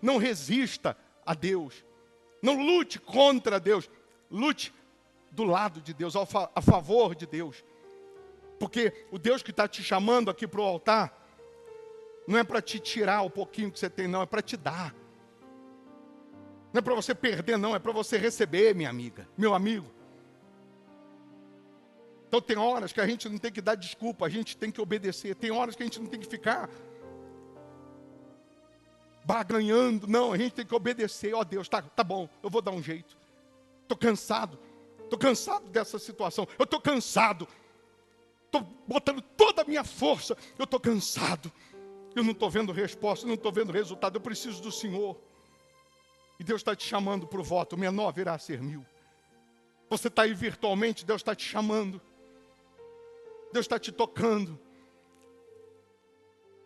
S1: não resista a Deus. Não lute contra Deus. Lute do lado de Deus, a favor de Deus. Porque o Deus que está te chamando aqui para o altar, não é para te tirar o pouquinho que você tem, não, é para te dar. Não é para você perder, não, é para você receber, minha amiga, meu amigo. Então tem horas que a gente não tem que dar desculpa, a gente tem que obedecer. Tem horas que a gente não tem que ficar barganhando, não, a gente tem que obedecer. Ó Deus, tá bom, eu vou dar um jeito. Estou cansado dessa situação, eu estou cansado. Estou botando toda a minha força, eu estou cansado. Eu não estou vendo resposta, não estou vendo resultado, eu preciso do Senhor. E Deus está te chamando para o voto, o menor virá a ser 1.000. Você está aí virtualmente, Deus está te chamando. Deus está te tocando.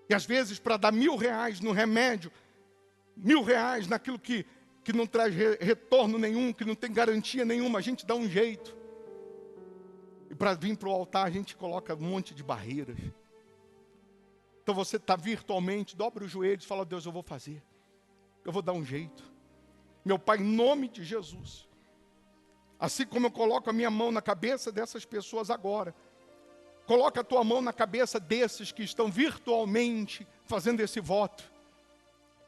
S1: E às vezes para dar R$1.000 no remédio, R$1.000 naquilo que não traz retorno nenhum, que não tem garantia nenhuma, a gente dá um jeito. E para vir para o altar a gente coloca um monte de barreiras. Então você está virtualmente, dobra os joelhos e fala, Deus, eu vou fazer. Eu vou dar um jeito. Meu Pai, em nome de Jesus. Assim como eu coloco a minha mão na cabeça dessas pessoas agora, coloca a tua mão na cabeça desses que estão virtualmente fazendo esse voto.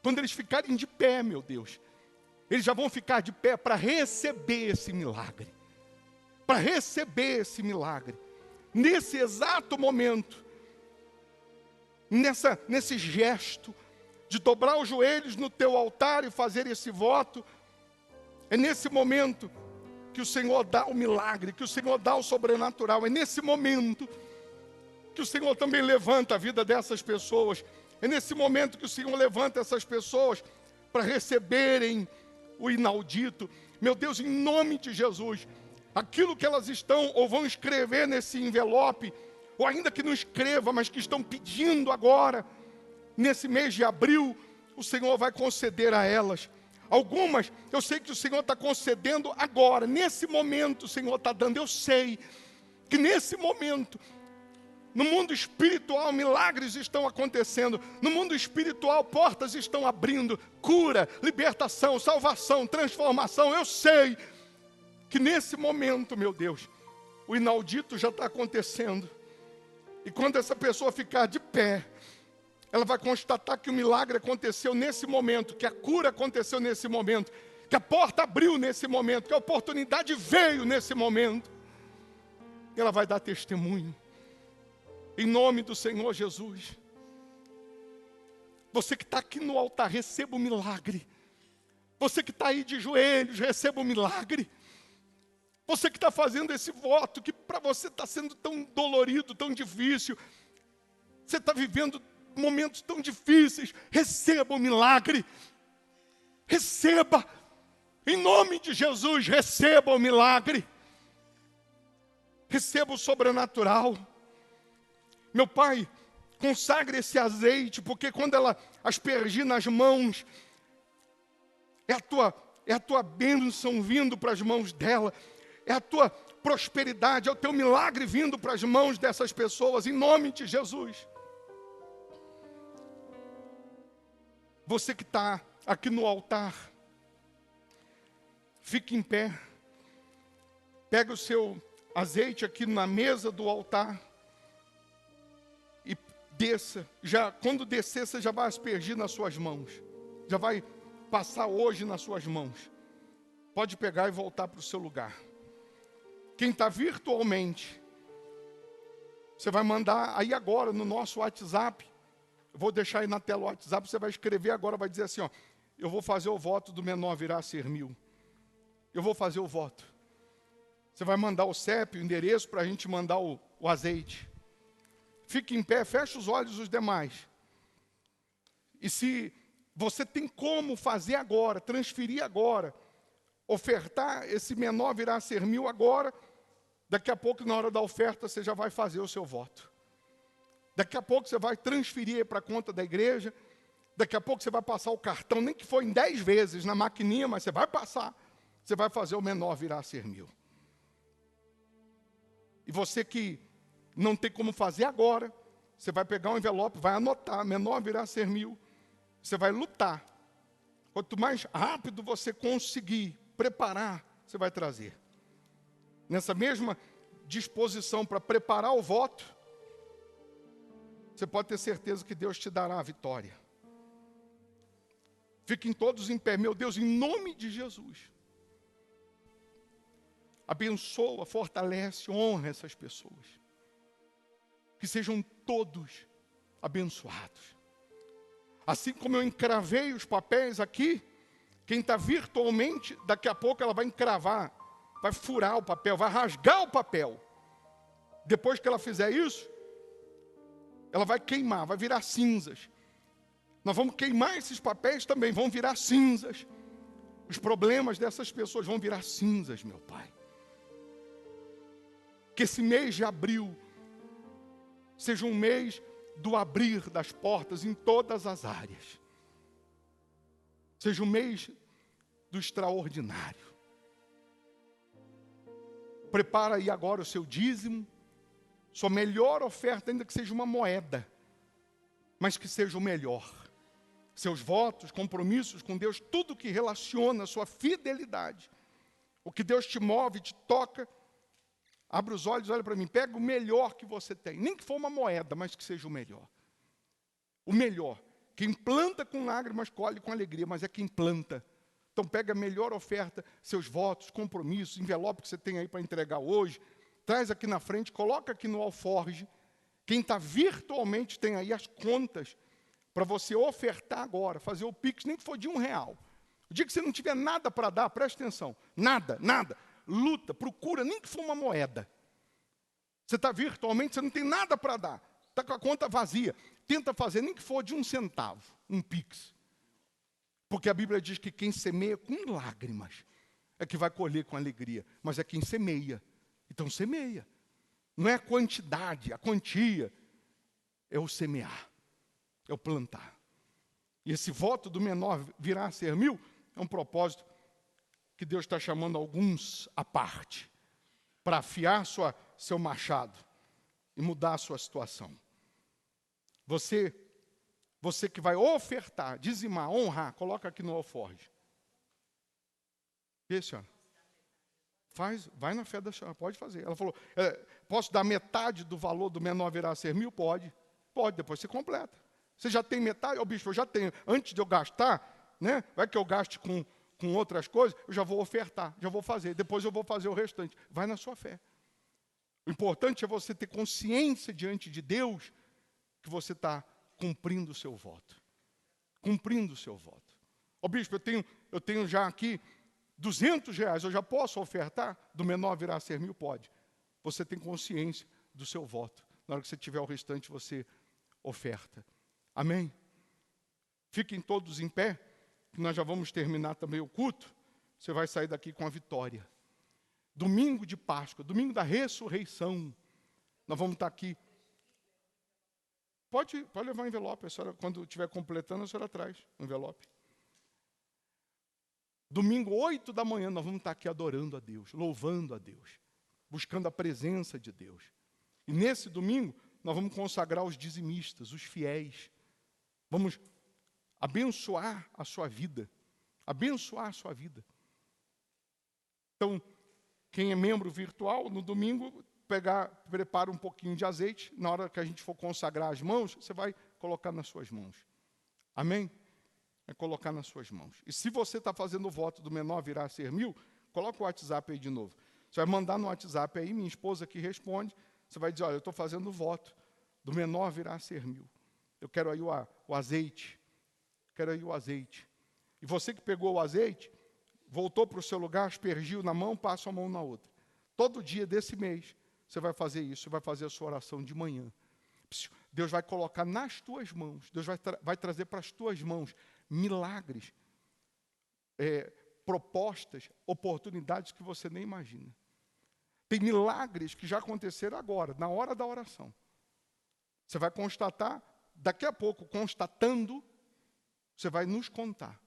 S1: Quando eles ficarem de pé, meu Deus, eles já vão ficar de pé para receber esse milagre. Para receber esse milagre. Nesse exato momento, nesse gesto de dobrar os joelhos no teu altar e fazer esse voto, é nesse momento que o Senhor dá o milagre, que o Senhor dá o sobrenatural. É nesse momento que o Senhor também levanta a vida dessas pessoas. É nesse momento que o Senhor levanta essas pessoas para receberem o inaudito. Meu Deus, em nome de Jesus, aquilo que elas estão ou vão escrever nesse envelope, ou ainda que não escreva, mas que estão pedindo agora, nesse mês de abril, o Senhor vai conceder a elas. Algumas, eu sei que o Senhor está concedendo agora, nesse momento o Senhor está dando. Eu sei que nesse momento, no mundo espiritual, milagres estão acontecendo. No mundo espiritual, portas estão abrindo. Cura, libertação, salvação, transformação. Eu sei que nesse momento, meu Deus, o inaudito já está acontecendo. E quando essa pessoa ficar de pé, ela vai constatar que o milagre aconteceu nesse momento, que a cura aconteceu nesse momento, que a porta abriu nesse momento, que a oportunidade veio nesse momento. E ela vai dar testemunho. Em nome do Senhor Jesus. Você que está aqui no altar, receba o milagre. Você que está aí de joelhos, receba o milagre. Você que está fazendo esse voto, que para você está sendo tão dolorido, tão difícil. Você está vivendo momentos tão difíceis, receba o milagre. Receba. Em nome de Jesus, receba o milagre. Receba o sobrenatural. Meu Pai, consagre esse azeite, porque quando ela aspergir nas mãos, é a tua bênção vindo para as mãos dela, é a tua prosperidade, é o teu milagre vindo para as mãos dessas pessoas, em nome de Jesus. Você que está aqui no altar, fique em pé, pega o seu azeite aqui na mesa do altar. E desça. Quando descer, você já vai aspergir nas suas mãos. Já vai passar hoje nas suas mãos. Pode pegar e voltar para o seu lugar. Quem está virtualmente, você vai mandar aí agora no nosso WhatsApp. Eu vou deixar aí na tela o WhatsApp. Você vai escrever agora, vai dizer assim, ó: eu vou fazer o voto do menor virá a ser 1000. Eu vou fazer o voto. Você vai mandar o CEP, o endereço, para a gente mandar o azeite. Fique em pé, feche os olhos os demais. E se você tem como fazer agora, transferir agora, ofertar, esse menor virá a ser 1000 agora, daqui a pouco, na hora da oferta, você já vai fazer o seu voto. Daqui a pouco você vai transferir para a conta da igreja, daqui a pouco você vai passar o cartão, nem que for em 10 vezes na maquininha, mas você vai passar. Você vai fazer o menor virar a ser 1000. E você que não tem como fazer agora, você vai pegar um envelope, vai anotar, menor virá a ser 1000. Você vai lutar. Quanto mais rápido você conseguir preparar, você vai trazer. Nessa mesma disposição para preparar o voto, você pode ter certeza que Deus te dará a vitória. Fiquem todos em pé. Meu Deus, em nome de Jesus. Abençoa, fortalece, honra essas pessoas. Que sejam todos abençoados. Assim como eu encravei os papéis aqui, quem está virtualmente, daqui a pouco ela vai encravar, vai furar o papel, vai rasgar o papel. Depois que ela fizer isso, ela vai queimar, vai virar cinzas. Nós vamos queimar esses papéis também, vão virar cinzas. Os problemas dessas pessoas vão virar cinzas, meu Pai. Que esse mês de abril seja um mês do abrir das portas em todas as áreas. Seja um mês do extraordinário. Prepara aí agora o seu dízimo, sua melhor oferta, ainda que seja uma moeda, mas que seja o melhor. Seus votos, compromissos com Deus, tudo que relaciona a sua fidelidade. O que Deus te move, te toca. Abre os olhos, olha para mim, pega o melhor que você tem. Nem que for uma moeda, mas que seja o melhor. O melhor. Quem planta com lágrimas, colhe com alegria, mas é quem planta. Então pega a melhor oferta, seus votos, compromissos, envelope que você tem aí para entregar hoje. Traz aqui na frente, coloca aqui no alforge. Quem está virtualmente tem aí as contas para você ofertar agora, fazer o Pix, nem que for de R$1. O dia que você não tiver nada para dar, preste atenção. Nada, nada. Luta, procura, nem que for uma moeda. Você está virtualmente, você não tem nada para dar. Está com a conta vazia. Tenta fazer, nem que for de R$1, um Pix. Porque a Bíblia diz que quem semeia com lágrimas é que vai colher com alegria. Mas é quem semeia. Então semeia. Não é a quantidade, a quantia. É o semear. É o plantar. E esse voto do menor virá a ser 1000 é um propósito que Deus está chamando alguns à parte, para afiar seu machado e mudar a sua situação. Você que vai ofertar, dizimar, honrar, coloca aqui no alforge. E senhora? Vai na fé da senhora, pode fazer. Ela falou, posso dar metade do valor do menor virá a ser 1000? Pode, depois você completa. Você já tem metade? Bispo, eu já tenho. Antes de eu gastar, né? Vai que eu gaste com outras coisas, eu já vou ofertar, já vou fazer. Depois eu vou fazer o restante. Vai na sua fé. O importante é você ter consciência diante de Deus que você está cumprindo o seu voto. Cumprindo o seu voto. Bispo, eu tenho já aqui R$200, eu já posso ofertar? Do menor virá a ser 1000? Pode. Você tem consciência do seu voto. Na hora que você tiver o restante, você oferta. Amém? Fiquem todos em pé, que nós já vamos terminar também o culto. Você vai sair daqui com a vitória. Domingo de Páscoa, domingo da ressurreição. Nós vamos estar aqui. Pode levar o envelope, a senhora, quando estiver completando, a senhora traz o envelope. Domingo, 8 da manhã, nós vamos estar aqui adorando a Deus, louvando a Deus, buscando a presença de Deus. E nesse domingo, nós vamos consagrar os dizimistas, os fiéis. Vamos abençoar a sua vida. Abençoar a sua vida. Então, Quem é membro virtual, no domingo, prepara um pouquinho de azeite. Na hora que a gente for consagrar as mãos, você vai colocar nas suas mãos. Amém? É colocar nas suas mãos. E se você está fazendo o voto do menor virá a ser 1000, coloca o WhatsApp aí de novo. Você vai mandar no WhatsApp aí, minha esposa que responde. Você vai dizer, olha, eu estou fazendo o voto do menor virá a ser 1000. Eu quero aí o azeite. Quero aí o azeite. E você que pegou o azeite, voltou para o seu lugar, aspergiu na mão, passa a mão na outra. Todo dia desse mês, você vai fazer isso, vai fazer a sua oração de manhã. Deus vai colocar nas tuas mãos, Deus vai trazer para as tuas mãos milagres, propostas, oportunidades que você nem imagina. Tem milagres que já aconteceram agora, na hora da oração. Você vai constatar, daqui a pouco, constatando, você vai nos contar.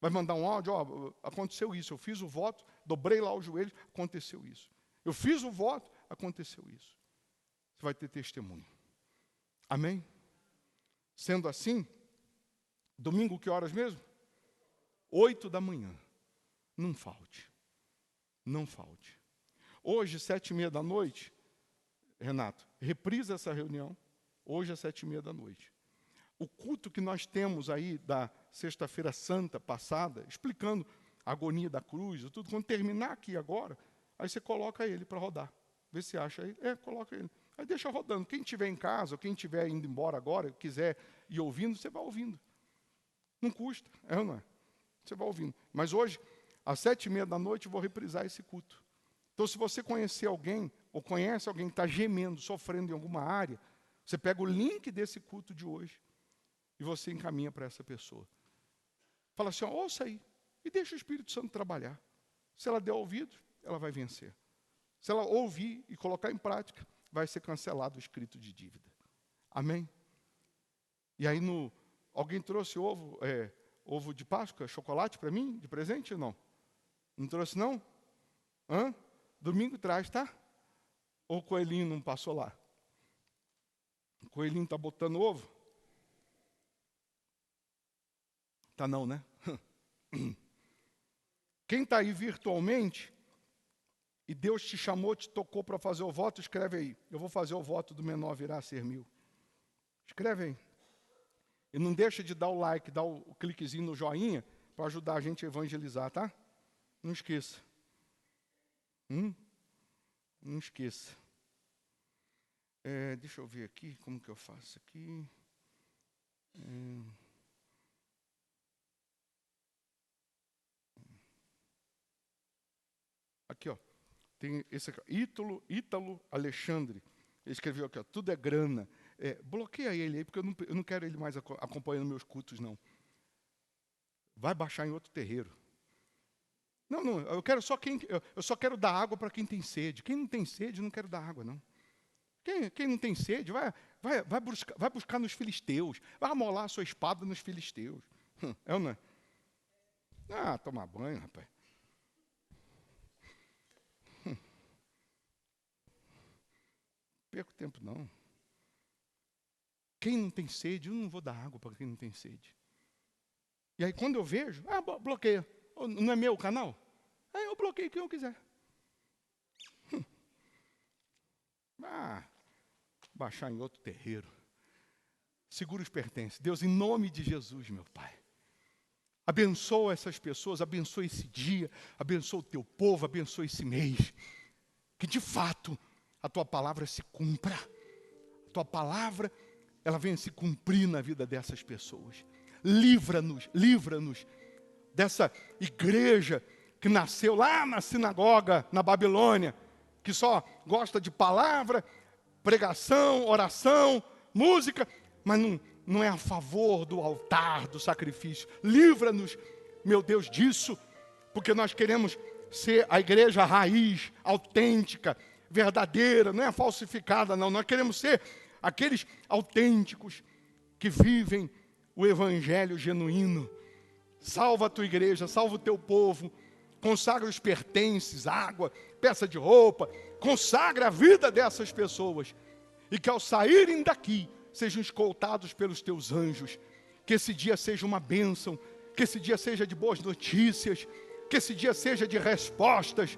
S1: Vai mandar um áudio, ó, aconteceu isso, eu fiz o voto, dobrei lá o joelho, aconteceu isso. Eu fiz o voto, aconteceu isso. Você vai ter testemunho. Amém? Sendo assim, domingo que horas mesmo? 8 da manhã. Não falte. Não falte. Hoje, 7h30 da noite, Renato, reprisa essa reunião. Hoje, às 7h30 da noite. O culto que nós temos aí da Sexta-feira Santa passada, explicando a agonia da cruz, tudo, quando terminar aqui agora, aí você coloca ele para rodar. Vê se acha ele. Coloca ele. Aí deixa rodando. Quem estiver em casa, ou quem estiver indo embora agora, quiser ir ouvindo, você vai ouvindo. Não custa, ou não é? Você vai ouvindo. Mas hoje, às 7h30 da noite, eu vou reprisar esse culto. Então, se você conhecer alguém, ou conhece alguém que está gemendo, sofrendo em alguma área, você pega o link desse culto de hoje e você encaminha para essa pessoa. Fala assim, ó, ouça aí, e deixa o Espírito Santo trabalhar. Se ela der ouvido, ela vai vencer. Se ela ouvir e colocar em prática, vai ser cancelado o escrito de dívida. Amém? E aí, alguém trouxe ovo de Páscoa, chocolate para mim, de presente ou não? Não trouxe, não? Domingo traz, tá? Ou o coelhinho não passou lá? O coelhinho está botando ovo? Tá não, né? Quem está aí virtualmente, e Deus te chamou, te tocou para fazer o voto, escreve aí. Eu vou fazer o voto do menor virá a ser 1000. Escreve aí. E não deixa de dar o like, dar o cliquezinho no joinha, para ajudar a gente a evangelizar, tá? Não esqueça. Não esqueça. Deixa eu ver aqui, como que eu faço aqui. Aqui, ó. Tem esse aqui, Ítalo Alexandre. Ele escreveu aqui, ó, tudo é grana. Bloqueia ele aí, porque eu não quero ele mais acompanhando meus cultos, não. Vai baixar em outro terreiro. Não, eu só quero dar água para quem tem sede. Quem não tem sede, não quero dar água, não. Quem não tem sede, vai buscar nos filisteus. Vai amolar a sua espada nos filisteus. É ou não é? Tomar banho, rapaz. Perco tempo, não. Quem não tem sede, eu não vou dar água para quem não tem sede. E aí, quando eu vejo, bloqueia. Não é meu o canal? Aí eu bloqueio quem eu quiser. Baixar em outro terreiro. Segura os pertences. Deus, em nome de Jesus, meu Pai. Abençoa essas pessoas, abençoa esse dia, abençoa o teu povo, abençoa esse mês. Que, de fato, a tua palavra se cumpra. A tua palavra, ela venha se cumprir na vida dessas pessoas. Livra-nos dessa igreja que nasceu lá na sinagoga, na Babilônia, que só gosta de palavra, pregação, oração, música, mas não é a favor do altar, do sacrifício. Livra-nos, meu Deus, disso, porque nós queremos ser a igreja raiz, autêntica, verdadeira, não é falsificada, não. Nós queremos ser aqueles autênticos que vivem o evangelho genuíno. Salva a tua igreja, salva o teu povo, consagra os pertences, água, peça de roupa, consagra a vida dessas pessoas, e que ao saírem daqui, sejam escoltados pelos teus anjos, que esse dia seja uma bênção, que esse dia seja de boas notícias, que esse dia seja de respostas,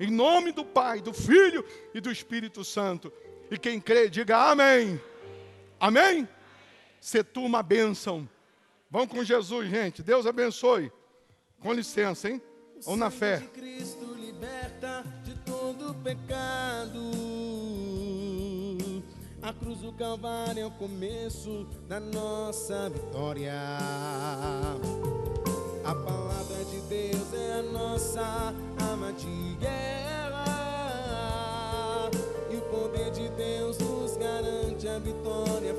S1: Em nome do Pai, do Filho e do Espírito Santo. E quem crê, diga amém. Amém? Se tu uma bênção. Vamos com Jesus, gente. Deus abençoe. Com licença, hein? Vamos na fé.
S2: O sangue de Cristo liberta de todo pecado. A cruz do Calvário é o começo da nossa vitória. A palavra de Deus é a nossa arma de guerra. E o poder de Deus nos garante a vitória.